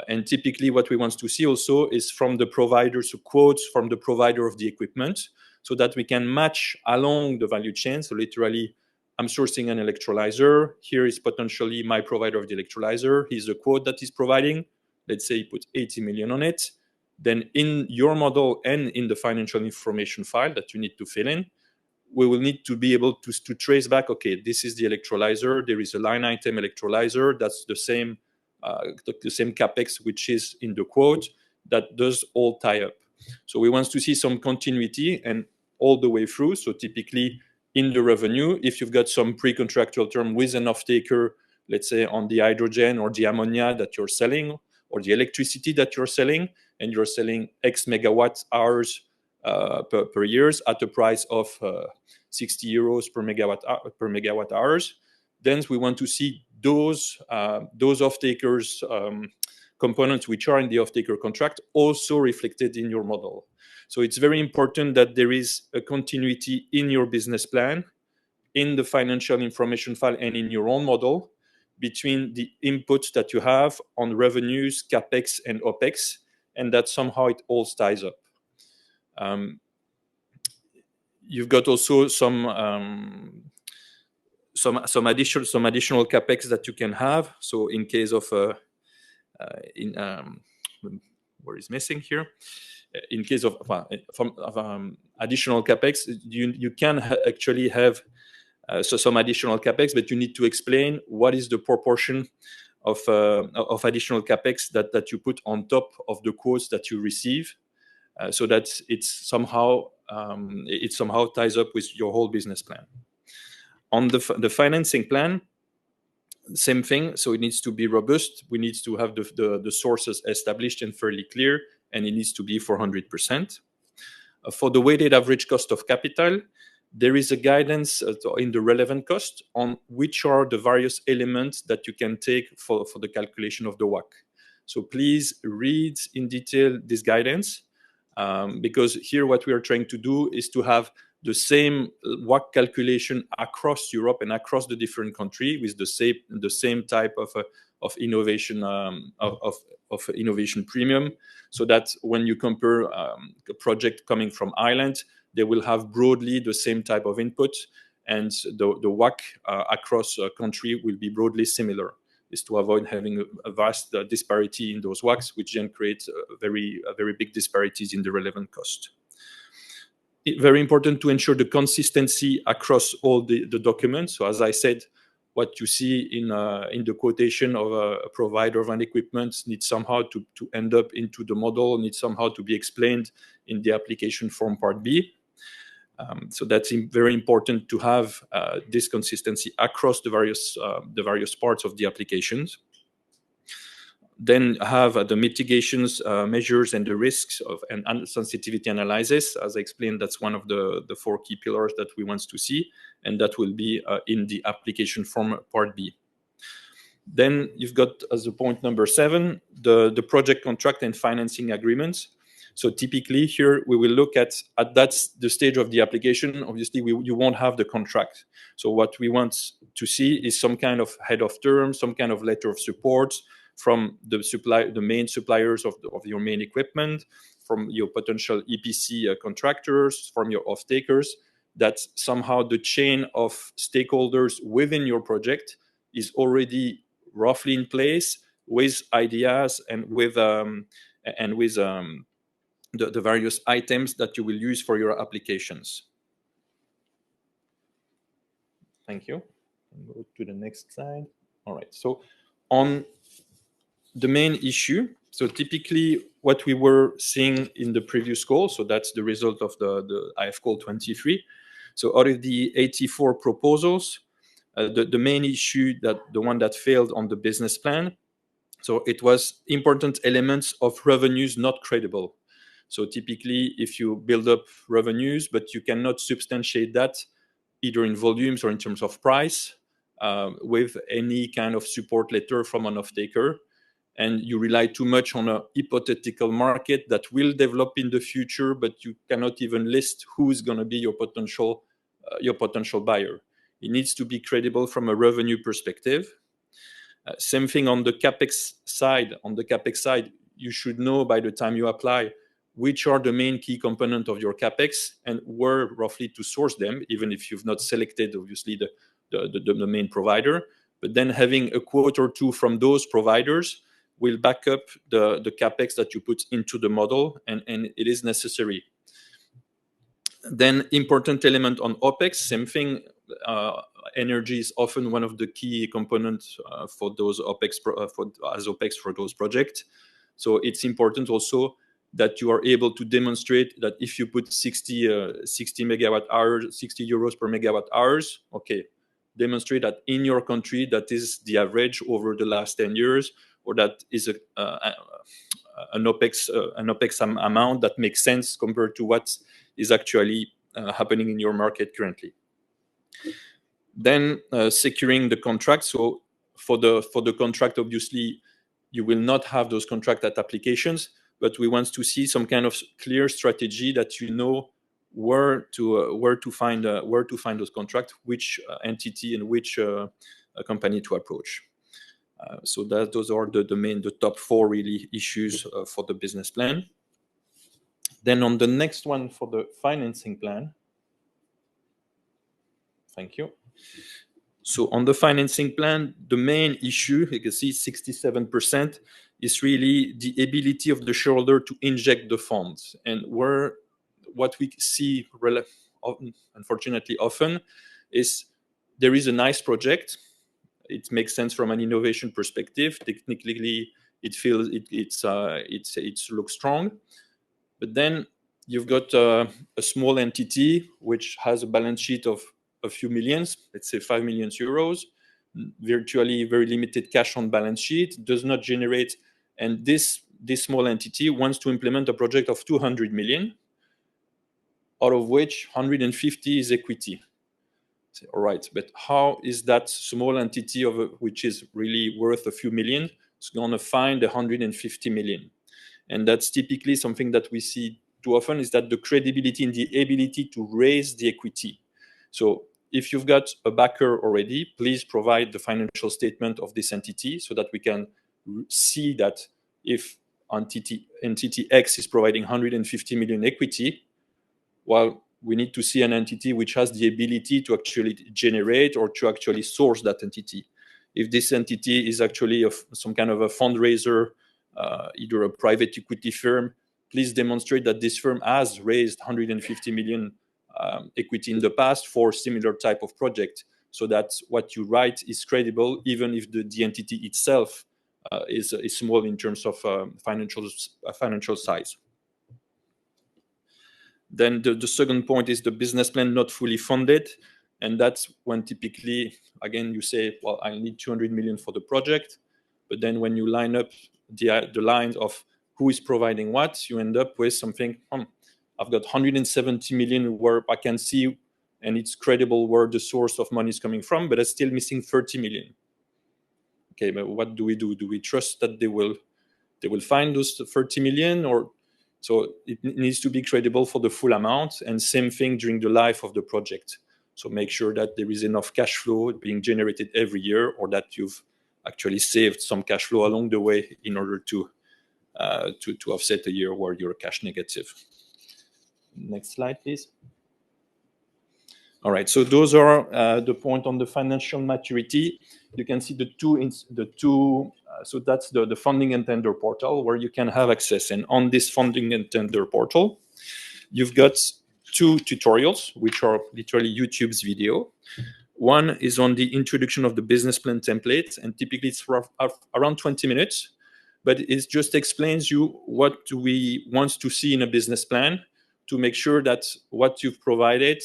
And typically what we want to see also is from the providers, so quotes from the provider of the equipment, so that we can match along the value chain. So literally, I'm sourcing an electrolyzer. Here is potentially my provider of the electrolyzer. Here's the quote that he's providing. Let's say he put 80 million on it. Then in your model and in the financial information file that you need to fill in, we will need to be able to trace back, okay, this is the electrolyzer. There is a line item electrolyzer. That's the same capex, which is in the quote. That does all tie up. So we want to see some continuity and all the way through. So typically, in the revenue. If you've got some pre-contractual term with an off-taker, let's say on the hydrogen or the ammonia that you're selling, or the electricity that you're selling, and you're selling X megawatt hours per year at a price of 60 euros per megawatt hours, then we want to see those off-takers components which are in the off-taker contract also reflected in your model. So it's very important that there is a continuity in your business plan, in the financial information file, and in your own model between the inputs that you have on revenues, capex, and opex, and that somehow it all ties up. You've got also some additional capex that you can have. So in case of where is missing here? In case of additional capex, you can actually have some additional capex, but you need to explain what is the proportion of additional capex that you put on top of the quotes that you receive, so that it somehow ties up with your whole business plan. On the financing plan, same thing. So it needs to be robust. We need to have the sources established and fairly clear, and it needs to be 400%. For the weighted average cost of capital, there is a guidance in the relevant cost on which are the various elements that you can take for the calculation of the WACC. So please read in detail this guidance, because here what we are trying to do is to have the same WACC calculation across Europe and across the different countries with the same type of innovation of innovation premium, so that when you compare a project coming from Ireland, they will have broadly the same type of input, and the WACC across a country will be broadly similar, is to avoid having a vast disparity in those WACCs, which then creates very big disparities in the relevant cost. Very important to ensure the consistency across all the documents. So as I said, what you see in the quotation of a provider of an equipment needs somehow to end up into the model, needs somehow to be explained in the application form part B. So that's very important to have this consistency across the various parts of the applications. Then have the mitigations measures and the risks and sensitivity analysis. As I explained, that's one of the 4 key pillars that we want to see, and that will be in the application form part B. Then you've got, as a point number 7, the project contract and financing agreements. So typically here we will look at that's the stage of the application. Obviously you won't have the contract. So what we want to see is some kind of head of terms, some kind of letter of support from the main suppliers of your main equipment, from your potential EPC contractors, from your off-takers, that somehow the chain of stakeholders within your project is already roughly in place with ideas and with the various items that you will use for your applications. Thank you. Go to the next slide. All right. So on the main issue, so typically what we were seeing in the previous call, so that's the result of the IF call 23. So out of the 84 proposals, the main issue, the one that failed on the business plan, so it was important elements of revenues not credible. So typically, if you build up revenues, but you cannot substantiate that either in volumes or in terms of price with any kind of support letter from an off-taker, and you rely too much on a hypothetical market that will develop in the future, but you cannot even list who is going to be your potential buyer. It needs to be credible from a revenue perspective. Same thing on the capex side. On the capex side, you should know by the time you apply which are the main key component of your capex and where roughly to source them, even if you've not selected obviously the main provider. But then having a quote or two from those providers will back up the capex that you put into the model, and it is necessary. Then important element on OPEX, same thing. Energy is often one of the key components for those OPEX as OPEX for those projects. So it's important also that you are able to demonstrate that if you put 60 megawatt hours, 60 euros per megawatt hours, okay, demonstrate that in your country that is the average over the last 10 years, or that is an OPEX amount that makes sense compared to what is actually happening in your market currently. Then securing the contract. So for the contract, obviously, you will not have those contract at applications, but we want to see some kind of clear strategy that you know where to find those contracts, which entity and which company to approach. So those are the top 4 really issues for the business plan. Then on the next one for the financing plan. Thank you. So on the financing plan, the main issue, you can see 67%, is really the ability of the shareholder to inject the funds. And what we see unfortunately often is there is a nice project. It makes sense from an innovation perspective. Technically, it looks strong. But then you've got a small entity which has a balance sheet of a few millions, let's say 5 million euros, virtually very limited cash on balance sheet, does not generate, and this small entity wants to implement a project of 200 million, out of which 150 is equity. Say, all right, but how is that small entity which is really worth a few million is going to find 150 million? And that's typically something that we see too often, is that the credibility and the ability to raise the equity. So if you've got a backer already, please provide the financial statement of this entity so that we can see that if entity X is providing 150 million equity, well, we need to see an entity which has the ability to actually generate or to actually source that entity. If this entity is actually some kind of a fundraiser, either a private equity firm, please demonstrate that this firm has raised 150 million equity in the past for similar type of project, so that what you write is credible, even if the entity itself is small in terms of financial size. Then the second point is the business plan not fully funded, and that's when typically, again, you say, well, I need 200 million for the project, but then when you line up the lines of who is providing what, you end up with something, I've got 170 million where I can see, and it's credible where the source of money is coming from, but I'm still missing 30 million. Okay, but what do we do? Do we trust that they will find those 30 million? Or so it needs to be credible for the full amount, and same thing during the life of the project. So make sure that there is enough cash flow being generated every year, or that you've actually saved some cash flow along the way in order to offset a year where you're cash negative. Next slide, please. All right, so those are the point on the financial maturity. You can see the two. So that's the funding and tender portal where you can have access. And on this funding and tender portal, you've got 2 tutorials, which are literally YouTube's video. One is on the introduction of the business plan template, and typically it's around 20 minutes, but it just explains you what do we want to see in a business plan to make sure that what you've provided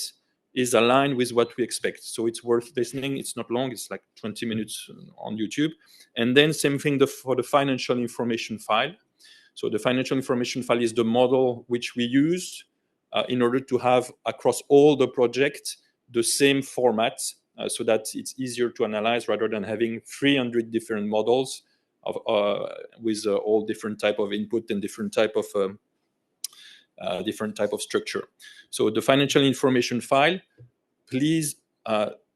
is aligned with what we expect. So it's worth listening. It's not long. It's like 20 minutes on YouTube. And then same thing for the financial information file. So the financial information file is the model which we use in order to have across all the projects the same format, so that it's easier to analyze rather than having 300 different models with all different type of input and different type of structure. So the financial information file, please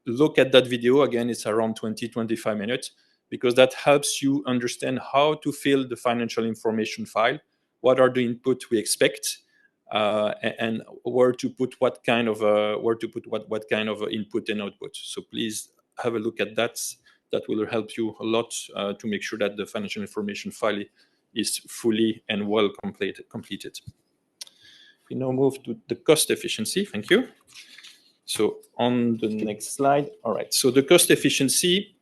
look at that video. Again, it's around 20-25 minutes, because that helps you understand how to fill the financial information file, what are the input we expect, and where to put what kind of input and output. So please have a look at that. That will help you a lot to make sure that the financial information file is fully and well completed. We now move to the cost efficiency. Thank you. So on the next slide. All right. So the cost efficiency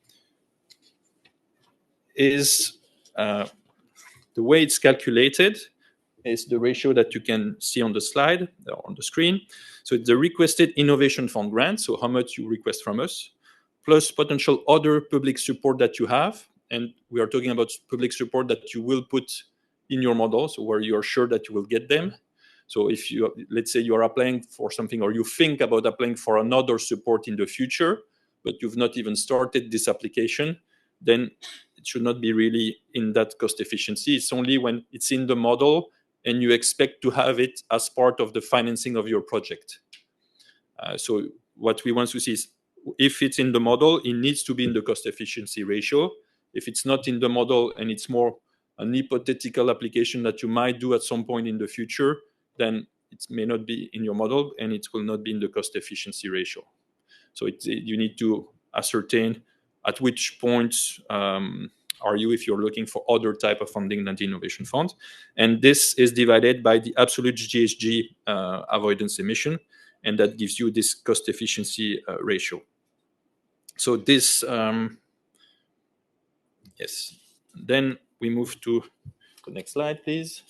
is the way it's calculated is the ratio that you can see on the slide or on the screen. So it's the requested innovation fund grant, so how much you request from us, plus potential other public support that you have. And we are talking about public support that you will put in your model, so where you are sure that you will get them. So if you, let's say you are applying for something, or you think about applying for another support in the future, but you've not even started this application, then it should not be really in that cost efficiency. It's only when it's in the model and you expect to have it as part of the financing of your project. So what we want to see is, if it's in the model, it needs to be in the cost efficiency ratio. If it's not in the model and it's more an hypothetical application that you might do at some point in the future, then it may not be in your model and it will not be in the cost efficiency ratio. So you need to ascertain at which point are you if you're looking for other type of funding than the innovation fund. And this is divided by the absolute GHG avoidance emission, and that gives you this cost efficiency ratio. So this, yes. Then we move to the next slide, please.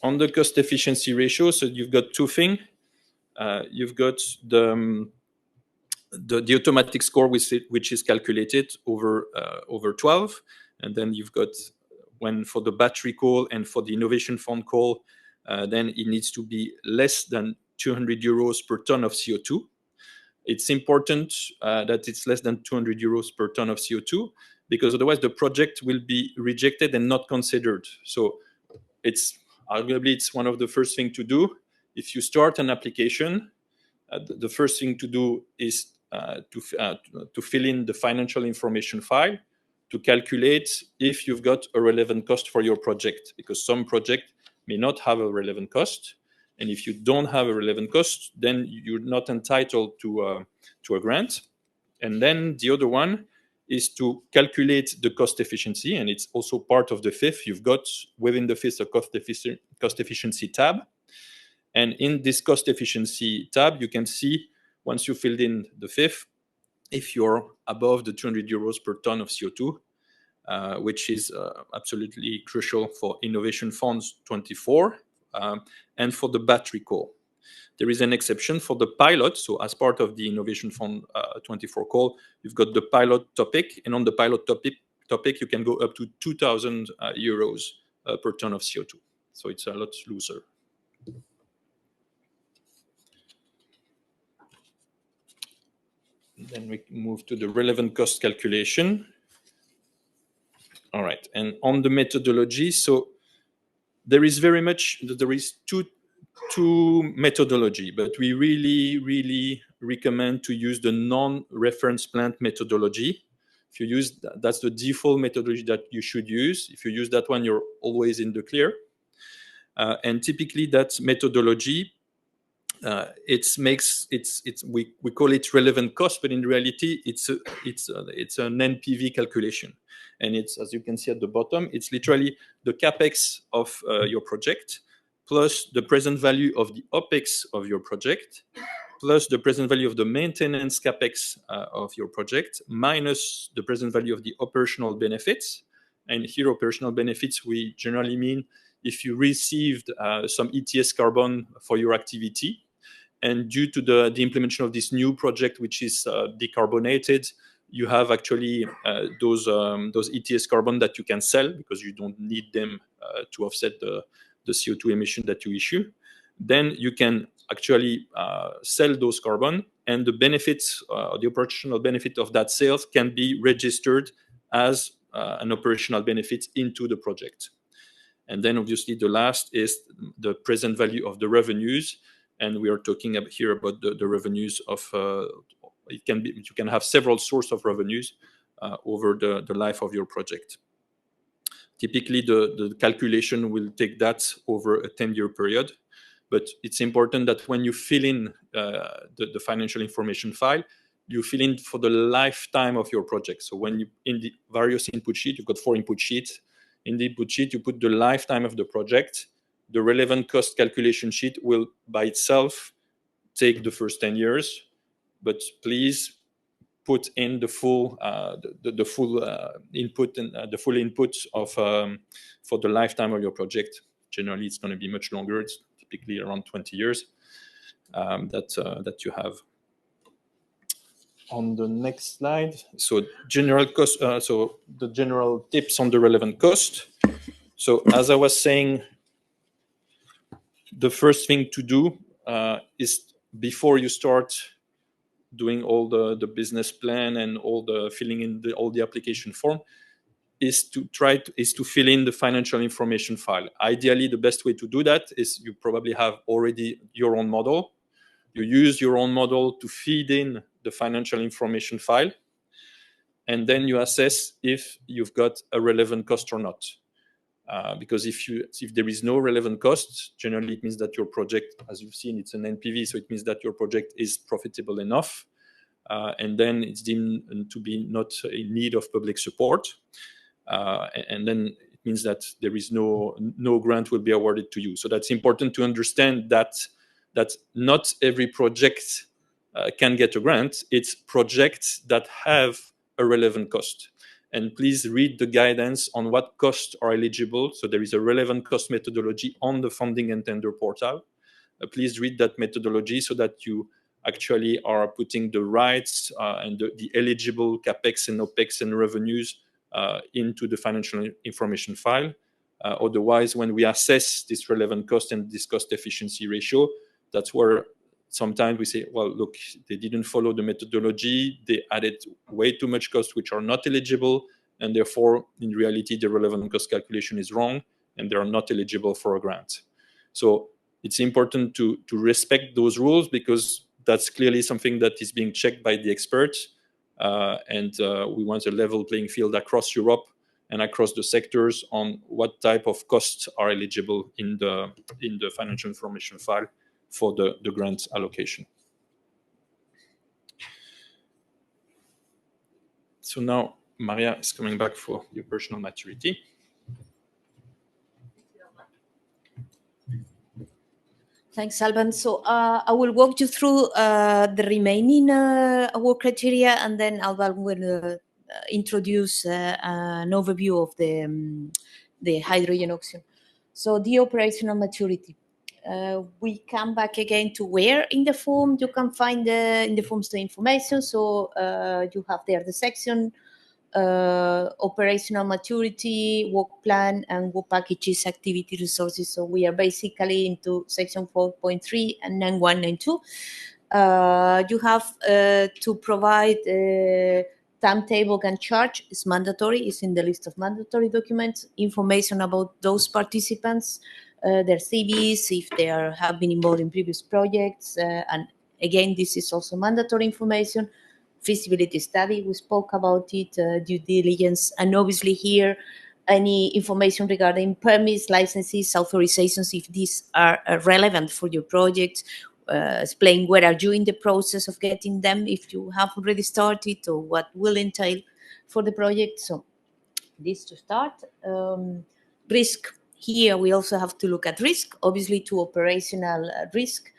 On the cost efficiency ratio, so you've got two things. You've got the automatic score, which is calculated over 12, and then you've got, when for the battery call and for the innovation fund call, then it needs to be less than 200 euros per ton of CO2. It's important that it's less than 200 euros per ton of CO2, because otherwise the project will be rejected and not considered. So it's arguably it's one of the first things to do. If you start an application, the first thing to do is to fill in the financial information file to calculate if you've got a relevant cost for your project, because some project may not have a relevant cost. And if you don't have a relevant cost, then you're not entitled to a grant. And then the other one is to calculate the cost efficiency, and it's also part of the fifth. You've got within the fifth a cost efficiency tab. And in this cost efficiency tab, you can see, once you filled in the fifth, if you're above the 200 euros per ton of CO2, which is absolutely crucial for Innovation Funds 24 and for the battery call. There is an exception for the pilot. So as part of the Innovation Fund 24 call, you've got the pilot topic. And on the pilot topic, you can go up to 2,000 euros per ton of CO2. So it's a lot looser. Then we move to the relevant cost calculation. All right, and on the methodology, so there is two methodology, but we really recommend to use the non-reference plant methodology. If you use that's the default methodology that you should use. If you use that one, you're always in the clear. And typically that methodology, we call it relevant cost, but in reality, it's an NPV calculation. And it's, as you can see at the bottom, it's literally the capex of your project, plus the present value of the opex of your project, plus the present value of the maintenance capex of your project, minus the present value of the operational benefits. And here, operational benefits, we generally mean if you received some ETS carbon for your activity, and due to the implementation of this new project, which is decarbonated, you have actually those ETS carbon that you can sell because you don't need them to offset the CO2 emission that you issue. Then you can actually sell those carbon, and the benefits, the operational benefit of that sales can be registered as an operational benefit into the project. And then obviously the last is the present value of the revenues. And we are talking here about the revenues of, you can have several sources of revenues over the life of your project. Typically, the calculation will take that over a 10-year period. But it's important that when you fill in the financial information file, you fill in for the lifetime of your project. So when you, in the various input sheet, you've got 4 input sheets. In the input sheet, you put the lifetime of the project. The relevant cost calculation sheet will by itself take the first 10 years. But please put in the full input and the full input of for the lifetime of your project. Generally, it's going to be much longer. It's typically around 20 years that you have. On the next slide, so general cost. So the general tips on the relevant cost. So as I was saying, the first thing to do is before you start doing all the business plan and all the filling in all the application form, is to fill in the financial information file. Ideally, the best way to do that is you probably have already your own model. You use your own model to feed in the financial information file, and then you assess if you've got a relevant cost or not. Because if there is no relevant cost, generally it means that your project, as you've seen, it's an NPV, so it means that your project is profitable enough, and then it's deemed to be not in need of public support, and then it means that there is no grant will be awarded to you. So that's important to understand that not every project can get a grant. It's projects that have a relevant cost. And please read the guidance on what costs are eligible. So there is a relevant cost methodology on the funding and tender portal. Please read that methodology so that you actually are putting the rights and the eligible CapEx and OpEx and revenues into the financial information file. Otherwise, when we assess this relevant cost and this cost efficiency ratio, that's where sometimes we say, well, look, they didn't follow the methodology. They added way too much costs which are not eligible. And therefore, in reality, the relevant cost calculation is wrong and they are not eligible for a grant. So it's important to respect those rules because that's clearly something that is being checked by the experts. And we want a level playing field across Europe and across the sectors on what type of costs are eligible in the financial information file for the grant allocation. So now Maria is coming back for the operational maturity. Thanks, Alban. So I will walk you through the remaining award criteria, and then Alban will introduce an overview of the hydrogen auction. So the operational maturity. We come back again to where in the form you can find in the forms the information. So you have there the section, operational maturity, work plan, and work packages, activity resources. So we are basically into section 4.3 and 9192. You have to provide timetable and charge. It's mandatory. It's in the list of mandatory documents. Information about those participants, their CVs, if they have been involved in previous projects. And again, this is also mandatory information. Feasibility study, we spoke about it, due diligence, and obviously here, any information regarding permits, licenses, authorizations, if these are relevant for your project. Explain where are you in the process of getting them, if you have already started, or what will entail for the project. So this to start. Risk. Here we also have to look at risk, obviously to operational risk,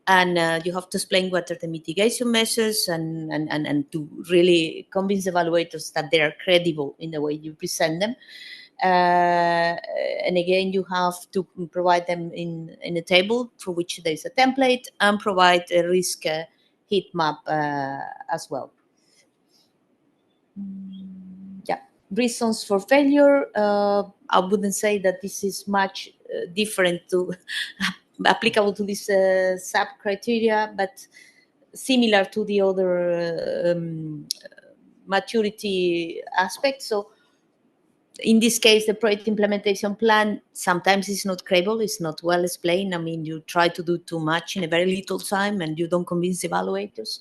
and you have to explain what are the mitigation measures and to really convince evaluators that they are credible in the way you present them. And again, you have to provide them in a table for which there is a template, and provide a risk heat map as well. Yeah. Reasons for failure. I wouldn't say that this is much different to applicable to this sub criteria, but similar to the other maturity aspects. So in this case, the project implementation plan sometimes is not credible, it's not well explained. I mean, you try to do too much in a very little time and you don't convince evaluators.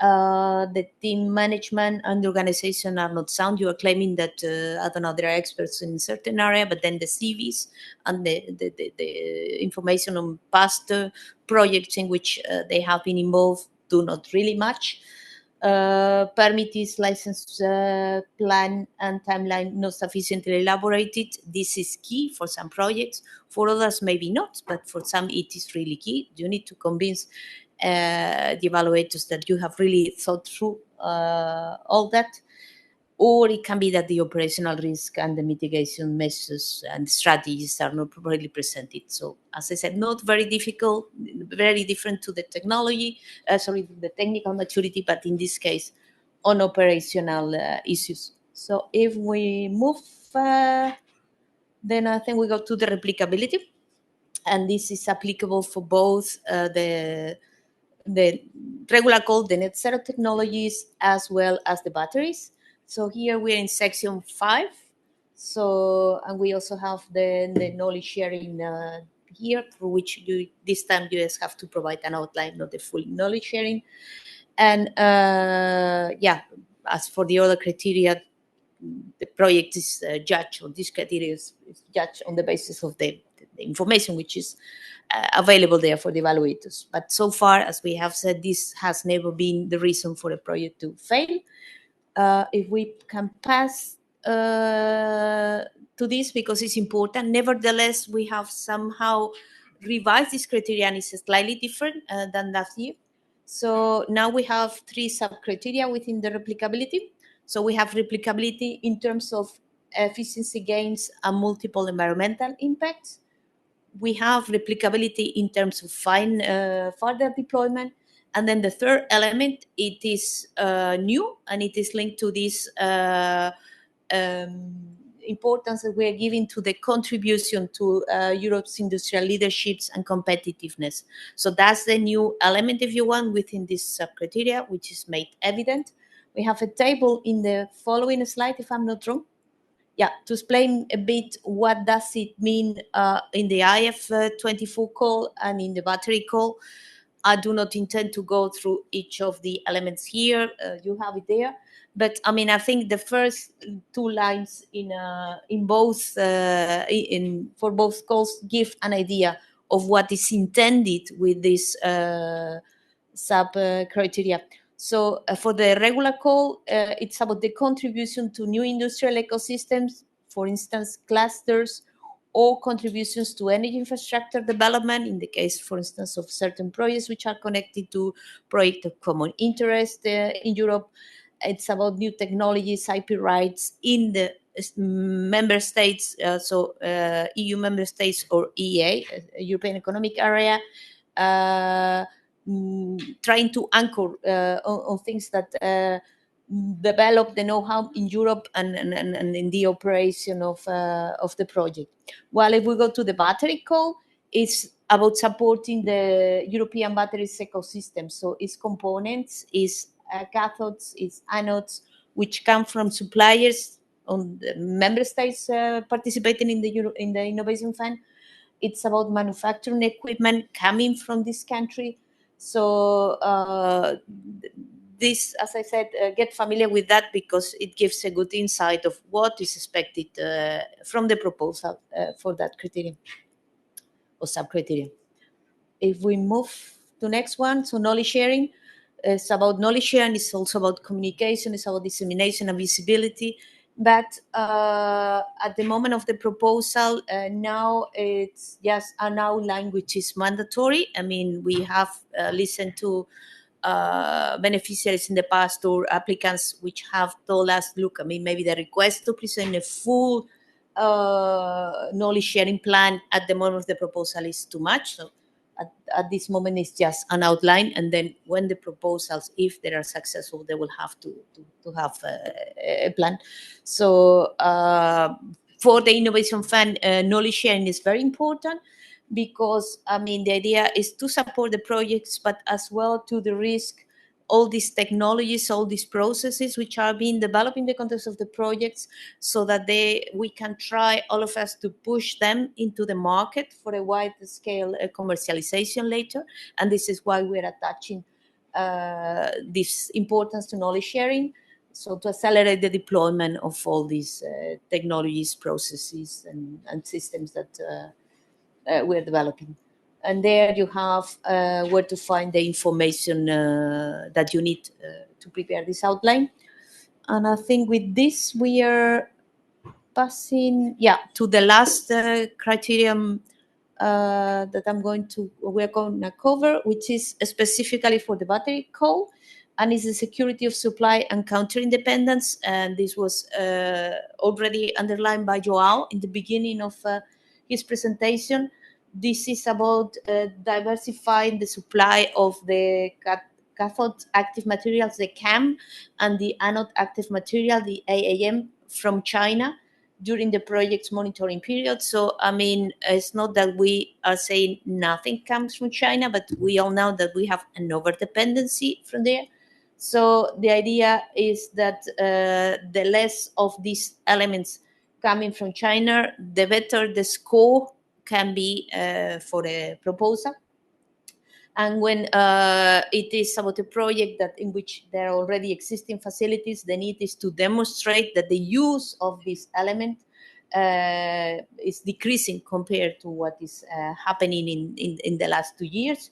The team management and the organization are not sound. You are claiming that, I don't know, there are experts in a certain area, but then the CVs and the information on past projects in which they have been involved do not really match. Permits, license plan and timeline not sufficiently elaborated. This is key for some projects. For others, maybe not, but for some it is really key. You need to convince the evaluators that you have really thought through all that. Or it can be that the operational risk and the mitigation measures and strategies are not properly presented. So, as I said, not very difficult, very different to the technology, the technical maturity, but in this case, on operational issues. So, if we move, then I think we go to the replicability, and this is applicable for both the regular coal, the net zero technologies, as well as the batteries. So here we're in section 5. So, and we also have the knowledge sharing here, for which this time you just have to provide an outline, not the full knowledge sharing. And yeah, as for the other criteria, the project is judged, or this criteria is judged on the basis of the information which is available there for the evaluators. But so far, as we have said, this has never been the reason for a project to fail. If we can pass to this, because it's important. Nevertheless, we have somehow revised this criteria, and it's slightly different than last year. So now we have 3 sub-criteria within the replicability. So we have replicability in terms of efficiency gains and multiple environmental impacts. We have replicability in terms of further deployment. And then the third element, it is new, and it is linked to this importance that we are giving to the contribution to Europe's industrial leaderships and competitiveness. So that's the new element, if you want, within this sub-criteria, which is made evident. We have a table in the following slide, if I'm not wrong. Yeah, to explain a bit what does it mean in the IF24 call and in the battery call. I do not intend to go through each of the elements here. You have it there. But I mean, I think the first 2 lines in both for both calls give an idea of what is intended with this sub criteria. So for the regular call, it's about the contribution to new industrial ecosystems, for instance, clusters, or contributions to energy infrastructure development, in the case, for instance, of certain projects which are connected to projects of common interest in Europe. It's about new technologies, IP rights in the member states, so EU member states or EEA, European Economic Area, trying to anchor on things that develop the know-how in Europe and in the operation of the project. While if we go to the battery call, it's about supporting the European batteries ecosystem. So its components, its cathodes, its anodes, which come from suppliers on the member states participating in the Innovation Fund. It's about manufacturing equipment coming from this country. So this, as I said, get familiar with that, because it gives a good insight of what is expected from the proposal for that criterion or sub-criterion. If we move to next one, so knowledge sharing. It's about knowledge sharing. It's also about communication. It's about dissemination and visibility. But at the moment of the proposal, now it's just an outline which is mandatory. I mean, we have listened to beneficiaries in the past or applicants which have told us, look, I mean, maybe the request to present a full knowledge sharing plan at the moment of the proposal is too much. So at this moment, it's just an outline, and then when the proposals, if they are successful, they will have to have a plan. So for the Innovation Fund, knowledge sharing is very important, because I mean the idea is to support the projects, but as well to the risk all these technologies, all these processes which are being developed in the context of the projects, so that we can try, all of us, to push them into the market for a wide scale commercialization later. And this is why we're attaching this importance to knowledge sharing, so to accelerate the deployment of all these technologies, processes, and systems that we're developing. And there you have where to find the information that you need to prepare this outline. And I think with this, we are passing, to the last criterion that we're going to cover, which is specifically for the battery call. and it's the security of supply and counter-independence. And this was already underlined by Joao in the beginning of his presentation. This is about diversifying the supply of the cathode active materials, the CAM, and the anode active material, the AAM, from China during the project's monitoring period. So, I mean, it's not that we are saying nothing comes from China, but we all know that we have an over-dependency from there. So the idea is that the less of these elements coming from China, the better the score can be for a proposal. And when it is about a project that in which there are already existing facilities, the need is to demonstrate that the use of this element is decreasing compared to what is happening in the last 2 years.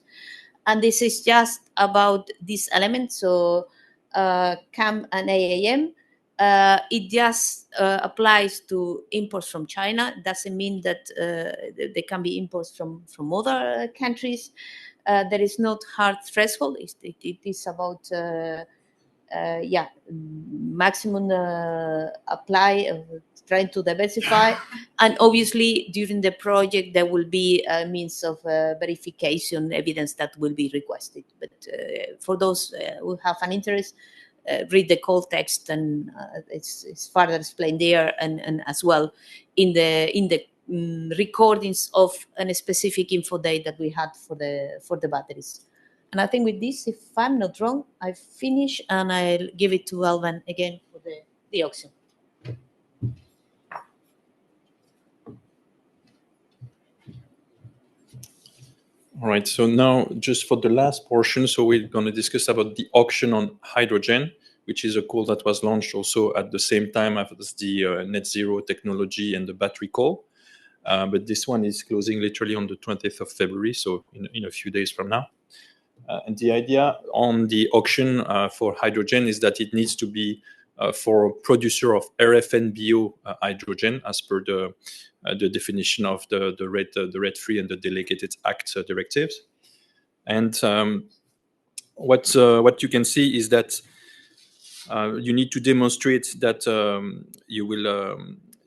And this is just about this element. So CAM and AAM, it just applies to imports from China. It doesn't mean that there can be imports from other countries. There is not hard threshold. It is about maximum apply, trying to diversify, and obviously during the project there will be a means of verification evidence that will be requested. But for those who have an interest, read the call text, and it's further explained there, and as well in the recordings of a specific info day that we had for the batteries. And I think with this, if I'm not wrong, I finish, and I'll give it to Alban again for the auction. All right, so now just for the last portion, so we're going to discuss about the auction on hydrogen, which is a call that was launched also at the same time as the net zero technology and the battery call. But this one is closing literally on the 20th of February, so in a few days from now. And the idea on the auction for hydrogen is that it needs to be for a producer of RFNBO hydrogen, as per the definition of the RED III and the Delegated Act directives. And what you can see is that you need to demonstrate that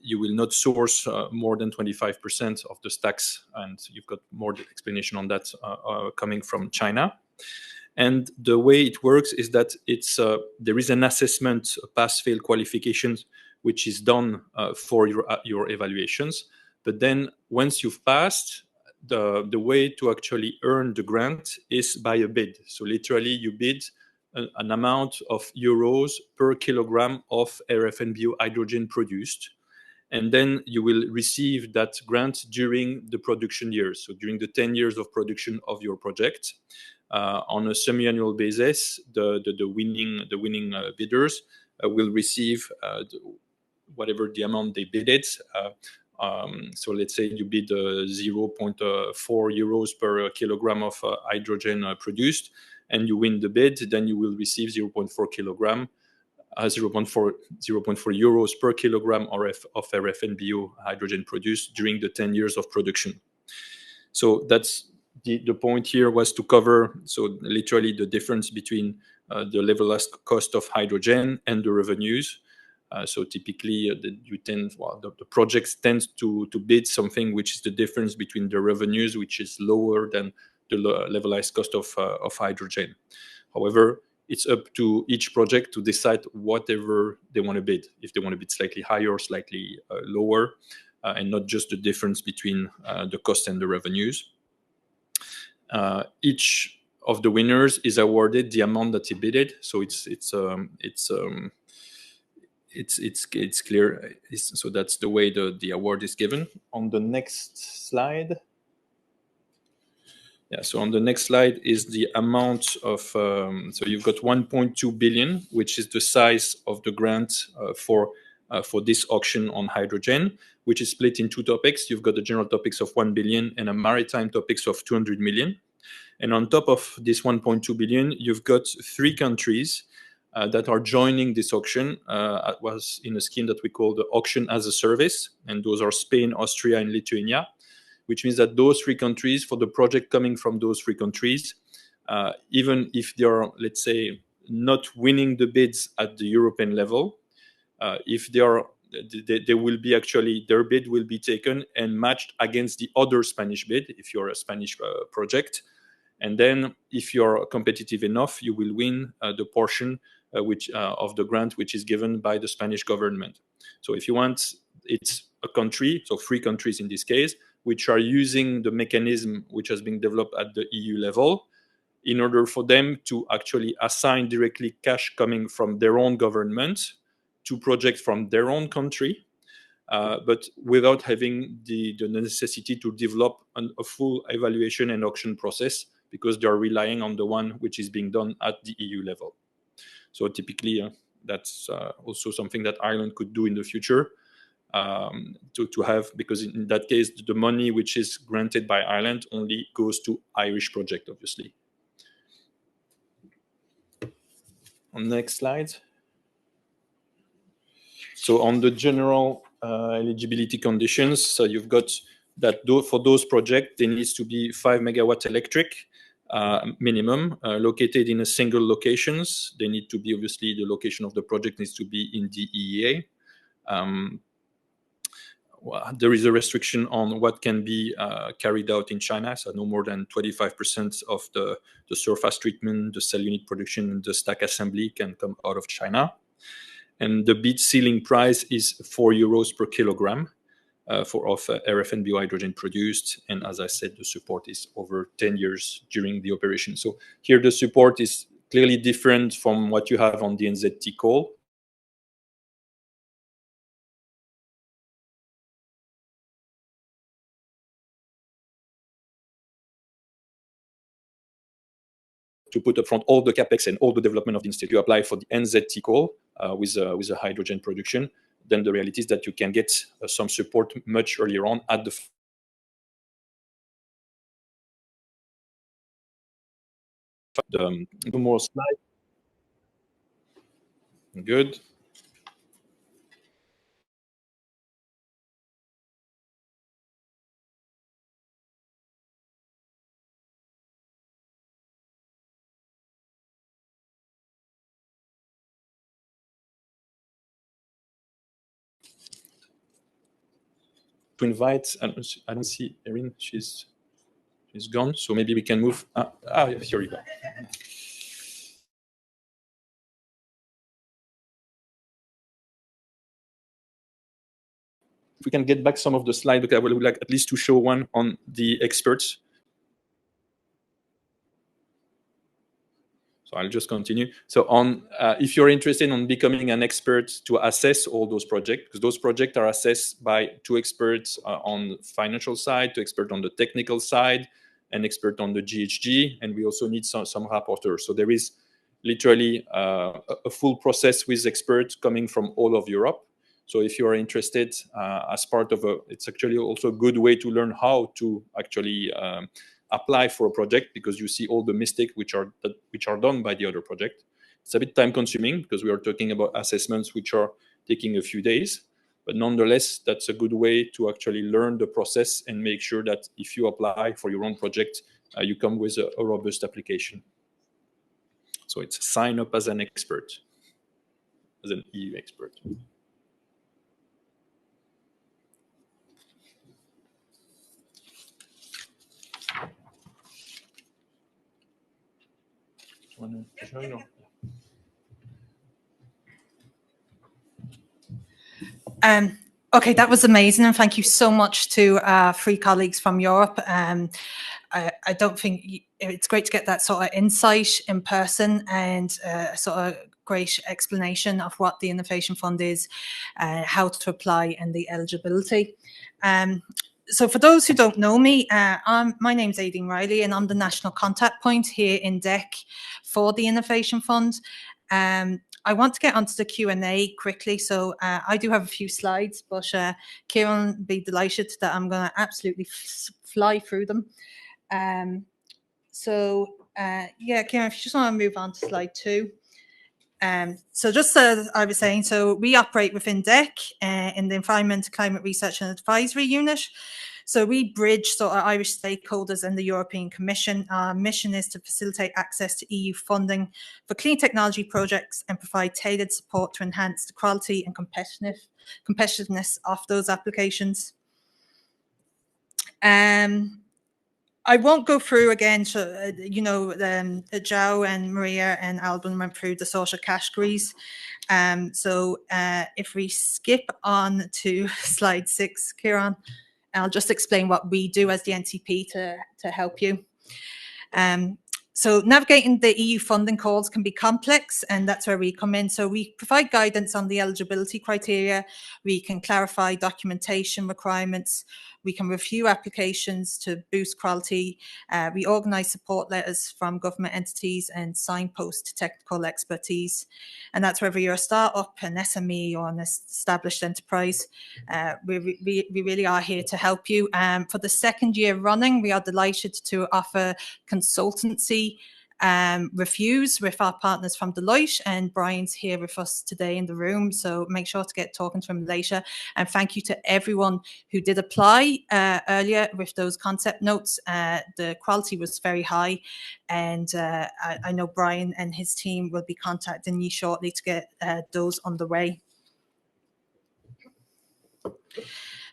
you will not source more than 25% of the stacks, and you've got more explanation on that coming from China. And the way it works is that there is an assessment, a pass-fail qualifications, which is done for your evaluations. But then once you've passed, the way to actually earn the grant is by a bid. So literally you bid an amount of euros per kilogram of RFNBO hydrogen produced. And then you will receive that grant during the production years. So during the 10 years of production of your project. On a semi-annual basis, the winning bidders will receive whatever the amount they bidded. So let's say you bid 0.4 euros per kilogram of hydrogen produced, and you win the bid, then you will receive 0.4 euros per kilogram of RFNBO hydrogen produced during the 10 years of production. So that's the point here, was to cover, so literally the difference between the levelized cost of hydrogen and the revenues. So typically the projects tend to bid something which is the difference between the revenues, which is lower than the levelized cost of hydrogen. However, it's up to each project to decide whatever they want to bid, if they want to bid slightly higher or slightly lower, and not just the difference between the cost and the revenues. Each of the winners is awarded the amount that he bidded, so it's clear. So that's the way the award is given. On the next slide. Yeah, so on the next slide is the amount of, so you've got 1.2 billion, which is the size of the grant for this auction on hydrogen, which is split in two topics. You've got the general topics of 1 billion and a maritime topics of 200 million. And on top of this 1.2 billion, you've got 3 countries that are joining this auction. It was in a scheme that we call the auction as a service, and those are Spain, Austria, and Lithuania, which means that those 3 countries, for the project coming from those 3 countries, even if they are, let's say, not winning the bids at the European level, if they will be actually, their bid will be taken and matched against the other Spanish bid, if you're a Spanish project. And then if you're competitive enough, you will win the portion of the grant which is given by the Spanish government. So if you want, it's a country, so 3 countries in this case, which are using the mechanism which has been developed at the EU level in order for them to actually assign directly cash coming from their own government to projects from their own country, but without having the necessity to develop a full evaluation and auction process, because they are relying on the one which is being done at the EU level. So typically, that's also something that Ireland could do in the future, to have, because in that case, the money which is granted by Ireland only goes to Irish project, obviously. On the next slide. So on the general eligibility conditions, so you've got that for those projects, there needs to be 5 megawatt electric minimum, located in a single locations. They need to be, obviously, the location of the project needs to be in the EEA. There is a restriction on what can be carried out in China, so no more than 25% of the surface treatment, the cell unit production, the stack assembly can come out of China. And the bid ceiling price is 4 euros per kilogram of RFNBO hydrogen produced. And as I said, the support is over 10 years during the operation. So here the support is clearly different from what you have on the NZT call. To put up front all the capex and all the development of the institute, you apply for the NZT call with a hydrogen production. Then the reality is that you can get some support much earlier on at the more slide. Good. To invite, I don't see Erin, she's gone, so maybe we can move. Here you go. If we can get back some of the slides, because I would like at least to show one on the experts. So I'll just continue. So if you're interested in becoming an expert to assess all those projects, because those projects are assessed by 2 experts on the financial side, 2 experts on the technical side, an expert on the GHG, and we also need some rapporteurs. So there is literally a full process with experts coming from all of Europe. So if you are interested as part of it's actually also a good way to learn how to actually apply for a project, because you see all the mistakes which are done by the other project. It's a bit time consuming because we are talking about assessments which are taking a few days, but nonetheless, that's a good way to actually learn the process and make sure that if you apply for your own project, you come with a robust application. So it's sign up as an expert, as an EU expert. Okay, that was amazing, and thank you so much to 3 colleagues from Europe. I don't think it's great to get that sort of insight in person and sort of great explanation of what the Innovation Fund is, how to apply, and the eligibility. So for those who don't know me, my name's Aideen Riley, and I'm the national contact point here in DEC for the Innovation Fund. I want to get onto the Q&A quickly, so I do have a few slides, but Kieran will be delighted that I'm going to absolutely fly through them. Yeah, Kieran, if you just want to move on to slide 2. So just as I was saying, so we operate within DEC in the Environment, Climate Research and Advisory Unit. So we bridge sort of Irish stakeholders and the European Commission. Our mission is to facilitate access to EU funding for clean technology projects and provide tailored support to enhance the quality and competitiveness of those applications. I won't go through again, so, Joe and Maria and Alban went through the social categories. If we skip on to slide 6, Kieran, I'll just explain what we do as the NCP to help you. So navigating the EU funding calls can be complex, and that's where we come in. So we provide guidance on the eligibility criteria. We can clarify documentation requirements. We can review applications to boost quality. We organise support letters from government entities and signpost technical expertise. And that's whether you're a startup, an SME, or an established enterprise. We really are here to help you. For the second year running, we are delighted to offer consultancy reviews with our partners from Deloitte, and Brian's here with us today in the room, so make sure to get talking to him later. And thank you to everyone who did apply earlier with those concept notes. The quality was very high, and I know Brian and his team will be contacting you shortly to get those underway.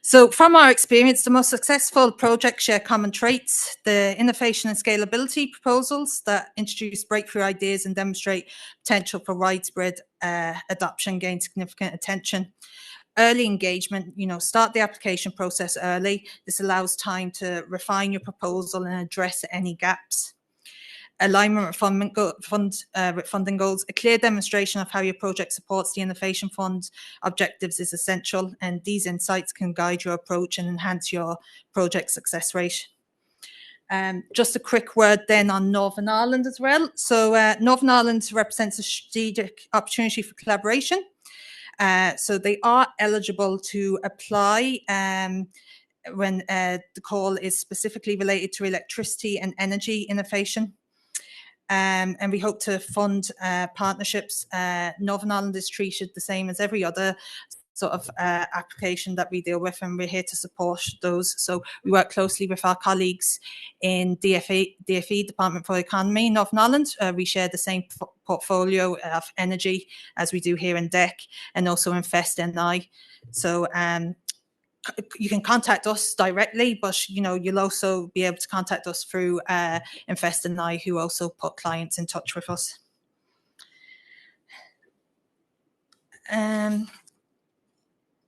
So from our experience, the most successful projects share common traits. The innovation and scalability proposals that introduce breakthrough ideas and demonstrate potential for widespread adoption gain significant attention. Early engagement, start the application process early. This allows time to refine your proposal and address any gaps. Alignment with funding goals. A clear demonstration of how your project supports the Innovation Fund objectives is essential, and these insights can guide your approach and enhance your project success rate. Just a quick word then on Northern Ireland as well. So Northern Ireland represents a strategic opportunity for collaboration. So they are eligible to apply when the call is specifically related to electricity and energy innovation. And we hope to fund partnerships. Northern Ireland is treated the same as every other sort of application that we deal with, and we're here to support those. So we work closely with our colleagues in DFE, Department for Economy, Northern Ireland. We share the same portfolio of energy as we do here in DEC, and also in FEST-NI. So you can contact us directly, but you'll also be able to contact us through Invest&I, who also put clients in touch with us.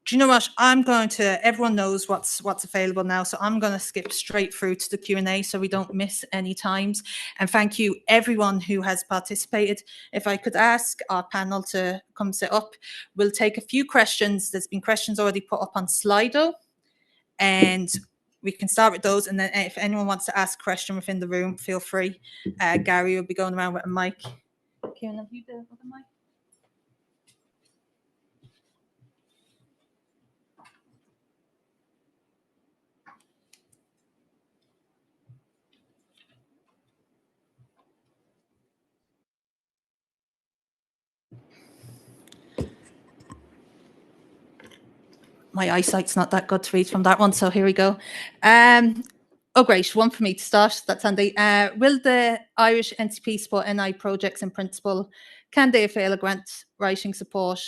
Do you know what? Everyone knows what's available now, so I'm going to skip straight through to the Q&A so we don't miss any times. And thank you everyone who has participated. If I could ask our panel to come sit up, we'll take a few questions. There's been questions already put up on Slido, and we can start with those. And then if anyone wants to ask a question within the room, feel free. Gary will be going around with a mic. Kieran, have you the other mic? My eyesight's not that good to read from that one, so here we go. Oh, great. One for me to start. That's handy. Will the Irish NCP support NI projects in principle? Can they avail of grant writing support,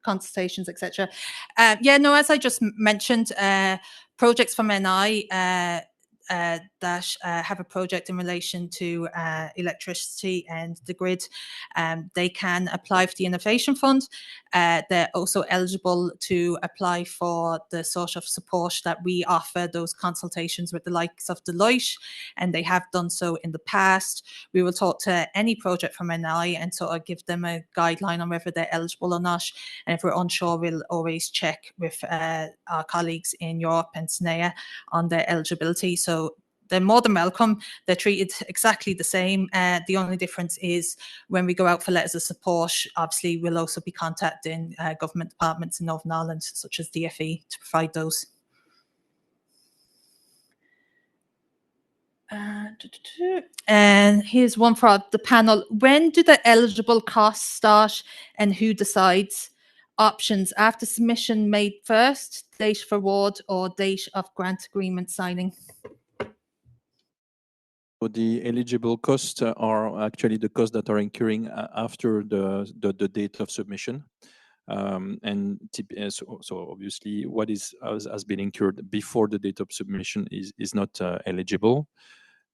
consultations, etc.? As I just mentioned, projects from NI that have a project in relation to electricity and the grid, they can apply for the Innovation Fund. They're also eligible to apply for the sort of support that we offer, those consultations with the likes of Deloitte, and they have done so in the past. We will talk to any project from NI and sort of give them a guideline on whether they're eligible or not. And if we're unsure, we'll always check with our colleagues in Europe and SNEA on their eligibility. So they're more than welcome. They're treated exactly the same. The only difference is when we go out for letters of support, obviously we'll also be contacting government departments in Northern Ireland, such as DFE, to provide those. And here's one for the panel. When do the eligible costs start, and who decides? options after submission made first, date of award or date of grant agreement signing? So the eligible costs are actually the costs that are incurring after the date of submission. So obviously what has been incurred before the date of submission is not eligible.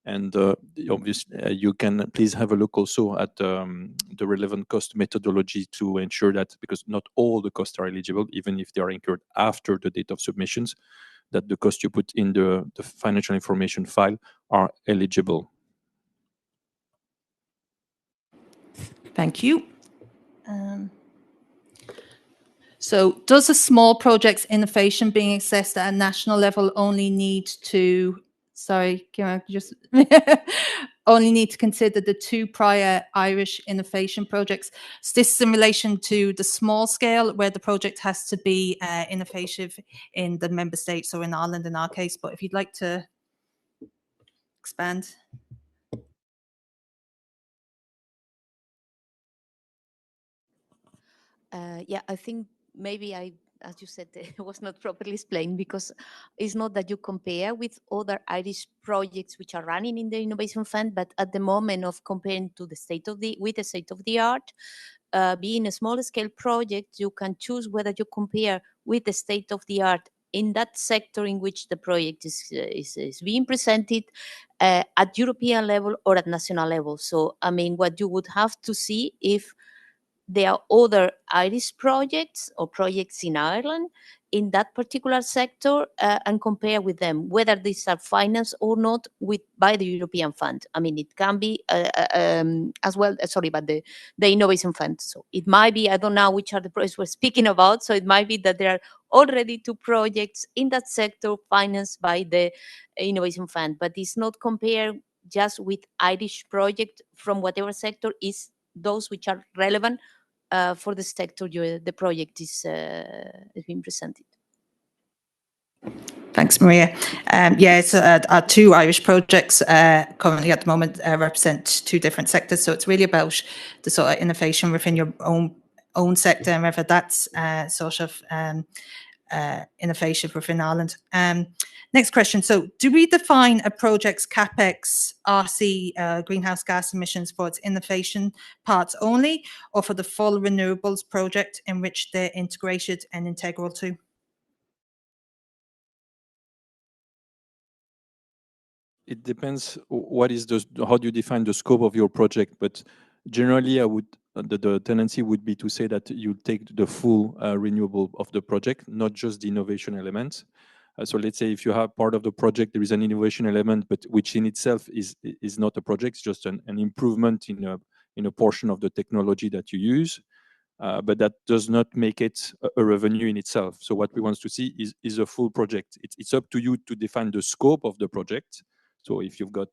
And obviously, you can please have a look also at the relevant cost methodology to ensure that, because not all the costs are eligible, even if they are incurred after the date of submissions, that the cost you put in the financial information file are eligible. Thank you. So does a small project's innovation being assessed at a national level only need to, sorry, can I just, only need to consider the 2 prior Irish innovation projects? So this is in relation to the small scale where the project has to be innovative in the member states or in Ireland in our case, but if you'd like to expand. Yeah, I think maybe as you said, it was not properly explained, because it's not that you compare with other Irish projects which are running in the Innovation Fund, but at the moment of comparing to the state of the art, being a small scale project, you can choose whether you compare with the state of the art in that sector in which the project is being presented at European level or at national level. So, I mean, what you would have to see if there are other Irish projects or projects in Ireland in that particular sector and compare with them, whether these are financed or not by the European Fund. I mean, it can be as well, but the Innovation Fund. So it might be, I don't know which are the projects we're speaking about, so it might be that there are already 2 projects in that sector financed by the Innovation Fund, but it's not compared just with Irish project from whatever sector, is those which are relevant for the sector the project is being presented. Thanks, Maria. It's our 2 Irish projects currently at the moment represent 2 different sectors. So it's really about the sort of innovation within your own sector, and whether that's sort of innovation within Ireland. Next question. So do we define a project's CapEx RC greenhouse gas emissions for its innovation parts only, or for the full renewables project in which they're integrated and integral to? It depends how do you define the scope of your project, but generally the tendency would be to say that you take the full renewable of the project, not just the innovation element. So let's say if you have part of the project, there is an innovation element, but which in itself is not a project, it's just an improvement in a portion of the technology that you use. But that does not make it a revenue in itself. So what we want to see is a full project. It's up to you to define the scope of the project. So if you've got,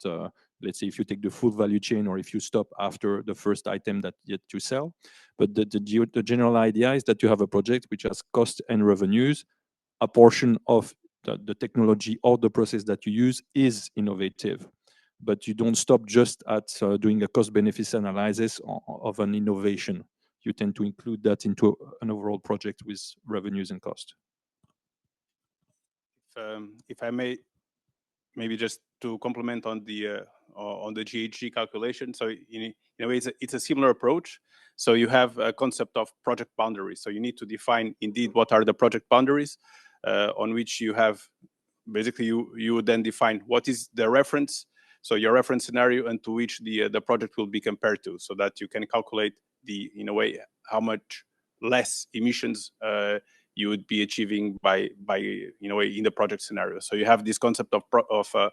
let's say, if you take the full value chain, or if you stop after the first item that yet to sell. But the general idea is that you have a project which has cost and revenues. A portion of the technology or the process that you use is innovative, but you don't stop just at doing a cost-benefit analysis of an innovation. You tend to include that into an overall project with revenues and cost. If I may, maybe just to complement on the GHG calculation. So in a way, it's a similar approach. So you have a concept of project boundaries. So you need to define indeed what are the project boundaries on which you have, basically you would then define what is the reference. So your reference scenario, and to which the project will be compared to, so that you can calculate in a way how much less emissions you would be achieving by in a way in the project scenario. So you have this concept of the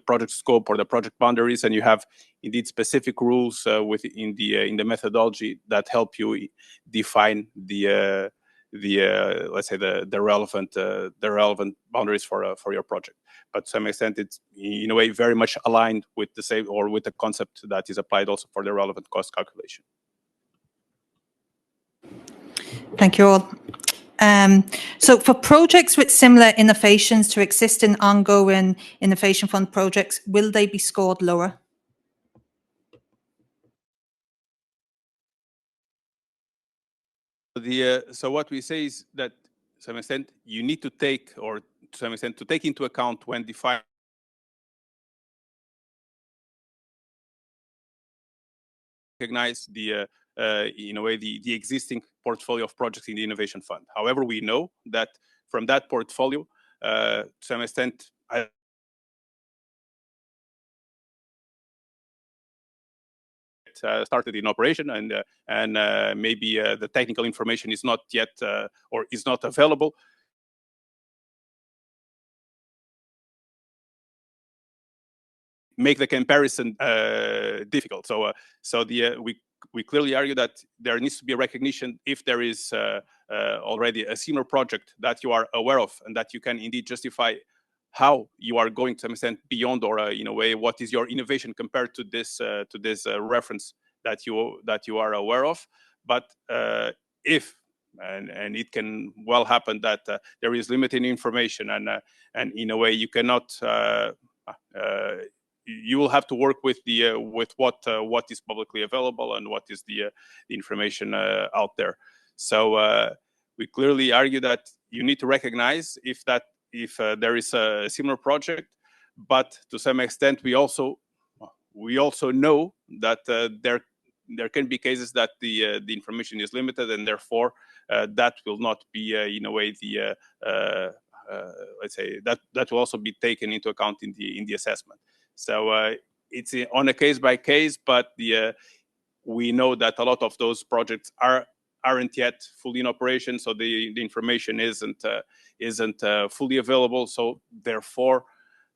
project scope or the project boundaries, and you have indeed specific rules in the methodology that help you define the let's say the relevant boundaries for your project. But to some extent, it's in a way very much aligned with the same, or with the concept that is applied also for the relevant cost calculation. Thank you all. So for projects with similar innovations to existing ongoing Innovation Fund projects, will they be scored lower? So what we say is that, to some extent, you need to take, or to some extent, to take into account when defining recognize in a way the existing portfolio of projects in the Innovation Fund. However, we know that from that portfolio, to some extent, started in operation, and maybe the technical information is not yet or is not available. Make the comparison difficult. So we clearly argue that there needs to be a recognition if there is already a similar project that you are aware of and that you can indeed justify how you are going to some extent beyond, or in a way, what is your innovation compared to this reference that you are aware of. But if and it can well happen that there is limited information, and in a way you cannot. You will have to work with what is publicly available and what is the information out there. So we clearly argue that you need to recognize if there is a similar project, but to some extent we also know that there can be cases that the information is limited, and therefore that will not be in a way the let's say that will also be taken into account in the assessment. So it's on a case by case, but we know that a lot of those projects aren't yet fully in operation, so the information isn't fully available. So therefore,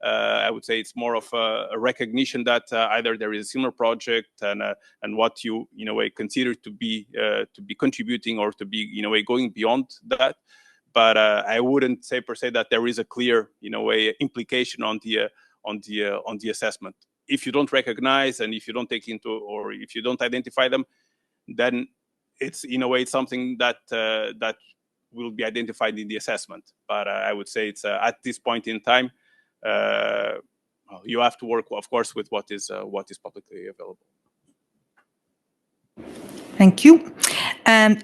I would say it's more of a recognition that either there is a similar project and what you in a way consider to be contributing or to be in a way going beyond that. But I wouldn't say per se that there is a clear in a way implication on the assessment. If you don't recognize, and if you don't take into, or if you don't identify them, then it's in a way it's something that will be identified in the assessment. But I would say it's at this point in time, you have to work, of course, with what is publicly available. Thank you.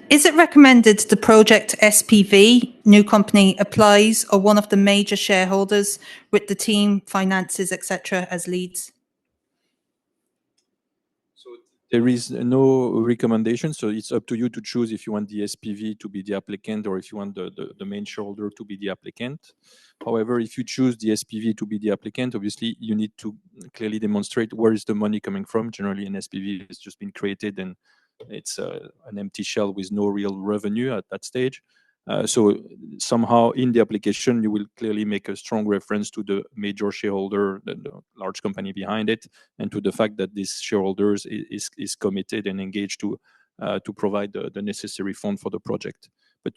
Is it recommended the project SPV, new company, applies, or one of the major shareholders with the team, finances, etc., as leads? So there is no recommendation. So it's up to you to choose if you want the SPV to be the applicant or if you want the main shareholder to be the applicant. However, if you choose the SPV to be the applicant, obviously you need to clearly demonstrate where is the money coming from. Generally, an SPV has just been created and it's an empty shell with no real revenue at that stage. So somehow in the application, you will clearly make a strong reference to the major shareholder, the large company behind it, and to the fact that this shareholders is committed and engaged to provide the necessary fund for the project. But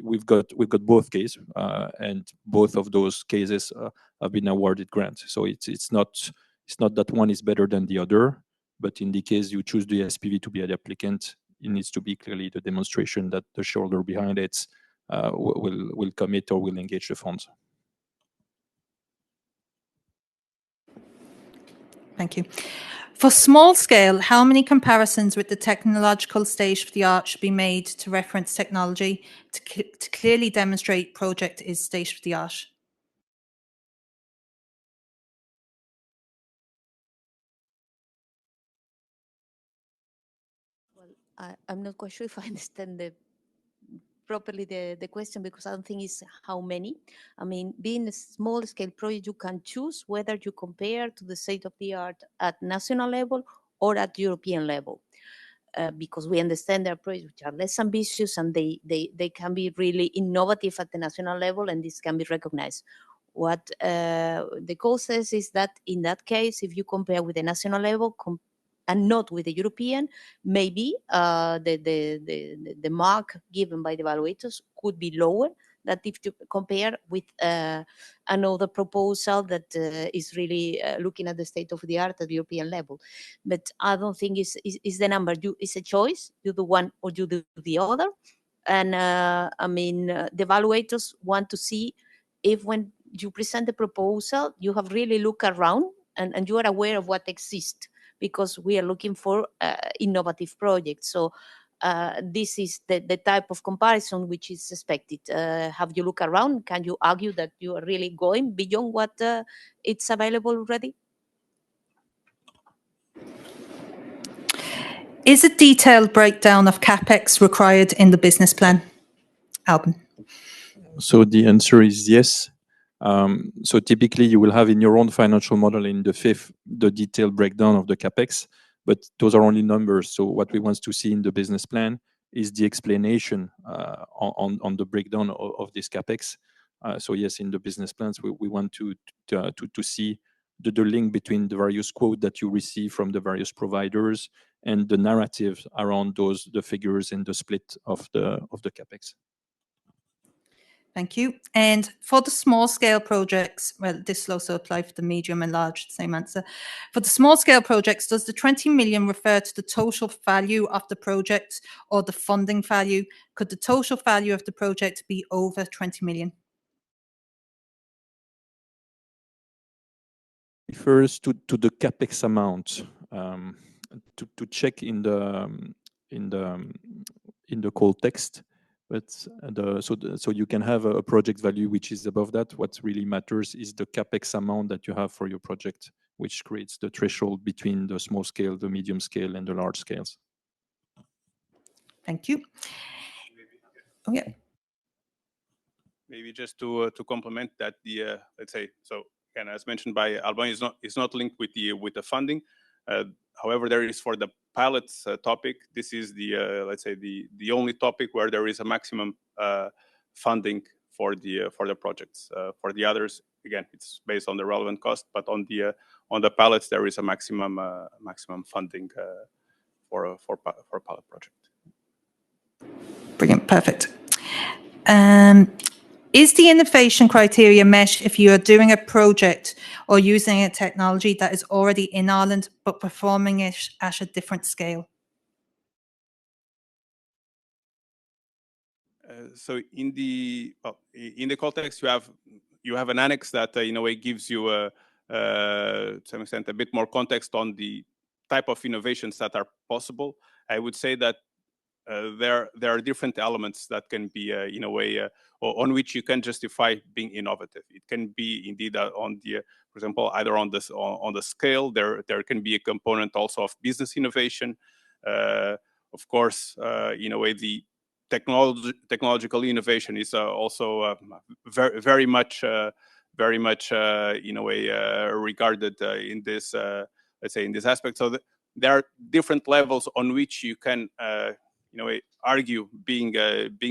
we've got both cases, and both of those cases have been awarded grants. So it's not that one is better than the other. But in the case you choose the SPV to be the applicant, it needs to be clearly the demonstration that the shareholder behind it will commit or will engage the funds. Thank you. For small scale, how many comparisons with the technological state of the art should be made to reference technology to clearly demonstrate project is state of the art? I'm not quite sure if I understand properly the question, because I don't think it's how many. I mean, being a small scale project, you can choose whether you compare to the state of the art at national level or at European level. Because we understand there are projects which are less ambitious and they can be really innovative at the national level, and this can be recognized. What the code says is that in that case, if you compare with the national level and not with the European, maybe the mark given by the evaluators could be lower than if you compare with another proposal that is really looking at the state of the art at the European level. But I don't think it's the number. It's a choice. You do one or you do the other. And I mean, the evaluators want to see if when you present the proposal, you have really looked around and you are aware of what exists, because we are looking for innovative projects. So this is the type of comparison which is expected. Have you looked around? Can you argue that you are really going beyond what it's available already? Is a detailed breakdown of CapEx required in the business plan? Alban. So the answer is yes. So typically you will have in your own financial model in the fifth, the detailed breakdown of the CapEx, but those are only numbers. So what we want to see in the business plan is the explanation on the breakdown of this CapEx. So yes, in the business plans, we want to see the link between the various quotes that you receive from the various providers and the narrative around the figures and the split of the CapEx. Thank you. And for the small scale projects, well, this will also apply for the medium and large, same answer. For the small scale projects, does the 20 million refer to the total value of the project or the funding value? Could the total value of the project be over 20 million? Refers to the CapEx amount. To check in the call text, but so you can have a project value which is above that. What really matters is the CapEx amount that you have for your project, which creates the threshold between the small scale, the medium scale, and the large scales. Thank you. Oh, yeah. Maybe just to complement that, let's say, so again, as mentioned by Alban, is not linked with the funding. However, there is for the pilots topic. This is let's say the only topic where there is a maximum funding for the projects. For the others, again, it's based on the relevant cost, but on the pilots there is a maximum funding for a pilot project. Brilliant, perfect. Is the innovation criteria met if you are doing a project or using a technology that is already in Ireland but performing it at a different scale? So in the context, you have an annex that in a way gives you to some extent a bit more context on the type of innovations that are possible. I would say that there are different elements that can be in a way on which you can justify being innovative. It can be indeed on the, for example, either on the scale. There can be a component also of business innovation. Of course, in a way, the technological innovation is also very much in a way regarded in this let's say in this aspect. So there are different levels on which you can in a way argue being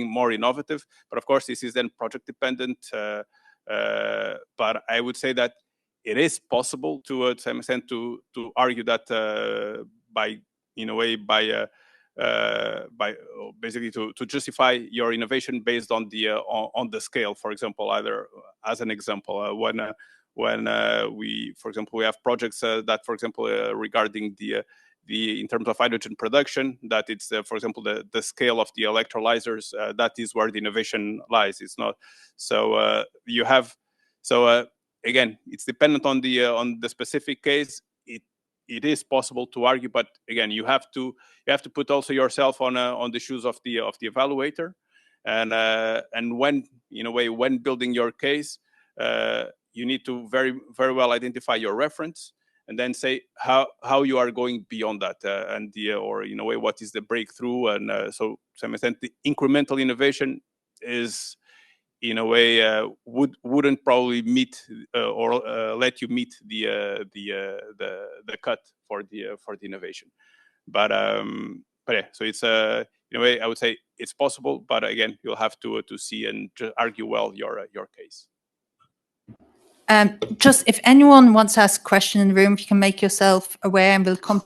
more innovative, but of course this is then project dependent. But I would say that it is possible to some extent to argue that by basically to justify your innovation based on the scale. For example, either as an example, when we, for example, we have projects that, for example, regarding the in terms of hydrogen production, that it's for example the scale of the electrolyzers, that is where the innovation lies. It's not so you have so again, it's dependent on the specific case. It is possible to argue, but again, you have to put also yourself on the shoes of the evaluator, and when in a way when building your case, you need to very well identify your reference, and then say how you are going beyond that, and or in a way what is the breakthrough, and so to some extent the incremental innovation is in a way wouldn't probably meet or let you meet the cut for the innovation, but yeah, so it's in a way I would say it's possible, but again you'll have to see and just argue well your case. Just if anyone wants to ask a question in the room, if you can make yourself aware, and we'll come.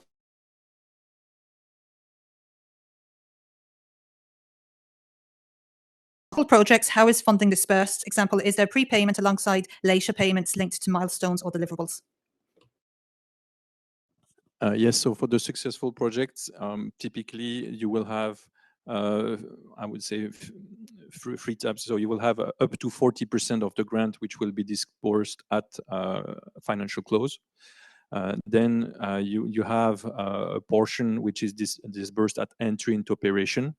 Projects, how is funding dispersed? Example, is there prepayment alongside later payments linked to milestones or deliverables? Yes, so for the successful projects, typically you will have, I would say, three tabs. So you will have up to 40% of the grant which will be disbursed at financial close. Then you have a portion which is disbursed at entry into operation,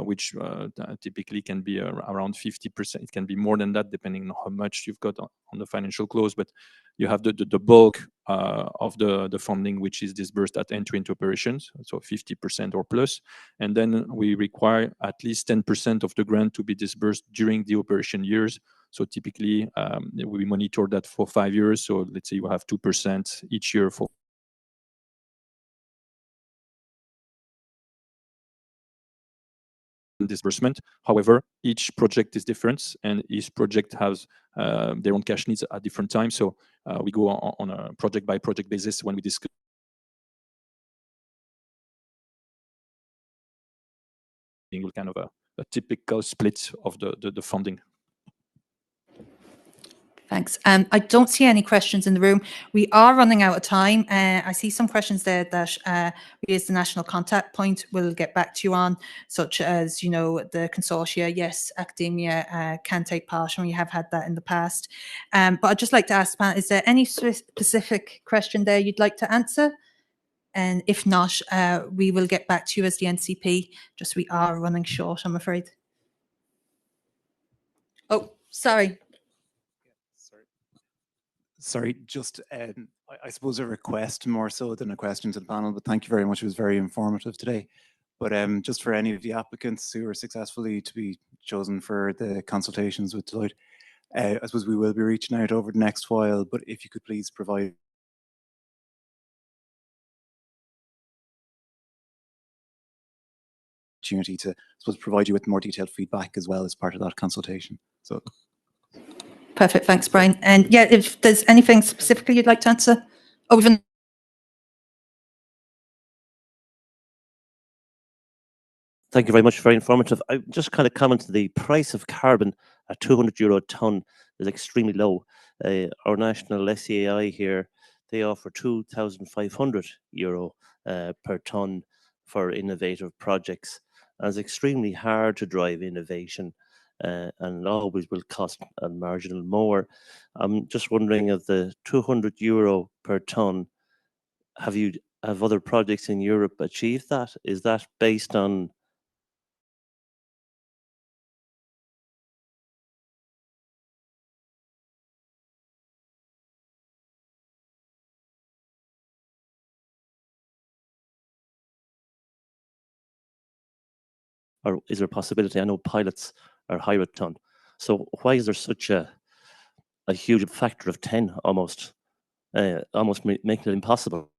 which typically can be around 50%. It can be more than that, depending on how much you've got on the financial close. But you have the bulk of the funding, which is disbursed at entry into operations, so 50% or plus. And then we require at least 10% of the grant to be disbursed during the operation years. So typically, we monitor that for 5 years. So let's say you have 2% each year for disbursement. However, each project is different, and each project has their own cash needs at different times. So we go on a project by project basis when we discuss kind of a typical split of the funding. Thanks. I don't see any questions in the room. We are running out of time. I see some questions there that we as the national contact point will get back to you on, such as, you know, the consortia. Yes, academia can take part, and we have had that in the past. But I'd just like to ask, Pat, is there any specific question there you'd like to answer? And if not, we will get back to you as the NCP. Just we are running short, I'm afraid. Oh, sorry. Sorry, just I suppose a request more so than a question to the panel, but thank you very much. It was very informative today. But just for any of the applicants who are successfully to be chosen for the consultations with Deloitte, I suppose we will be reaching out over the next while, but if you could please provide opportunity to, I suppose, provide you with more detailed feedback as well as part of that consultation. So. Perfect. Thanks, Brian. And yeah, if there's anything specifically you'd like to answer. Oh, even. Thank you very much. Very informative. I just kind of comment the price of carbon at €200 a tonne is extremely low. Our national SEAI here, they offer €2,500 per tonne for innovative projects. And it's extremely hard to drive innovation. And always will cost a marginal more. I'm just wondering, of the €200 per tonne, have other projects in Europe achieved that? Is that based on? Or is there a possibility? I know pilots are higher a tonne. So why is there such a huge factor of 10 almost making it impossible?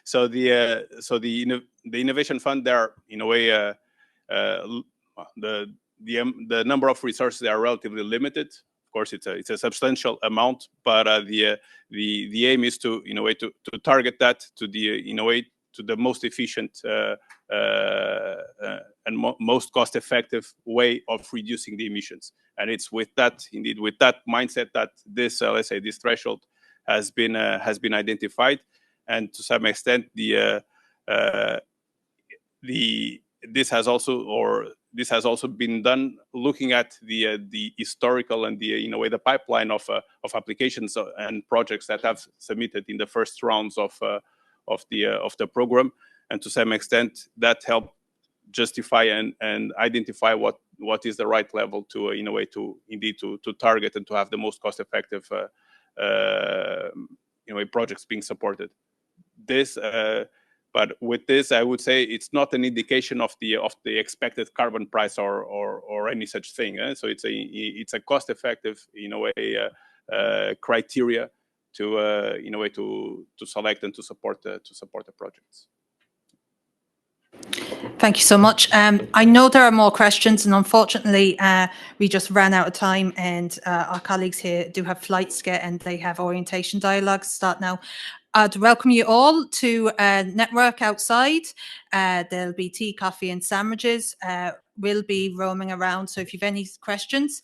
So the innovation fund, there, in a way, the number of resources, they are relatively limited. Of course, it's a substantial amount, but the aim is to, in a way, to target that to the most efficient and most cost-effective way of reducing the emissions. And it's with that mindset that this, let's say, this threshold has been identified, and to some extent, this has also been done looking at the historical and the pipeline of applications and projects that have submitted in the first rounds of the program, and to some extent that helped justify and identify what is the right level to to target and to have the most cost-effective projects being supported. But with this, I would say it's not an indication of the expected carbon price or any such thing. So it's a cost-effective criteria to select and to support the projects. Thank you so much. I know there are more questions, and unfortunately, we just ran out of time, and our colleagues here do have flights to get, and they have orientation dialogues start now. I'd welcome you all to network outside. There'll be tea, coffee, and sandwiches. We'll be roaming around, so if you have any questions,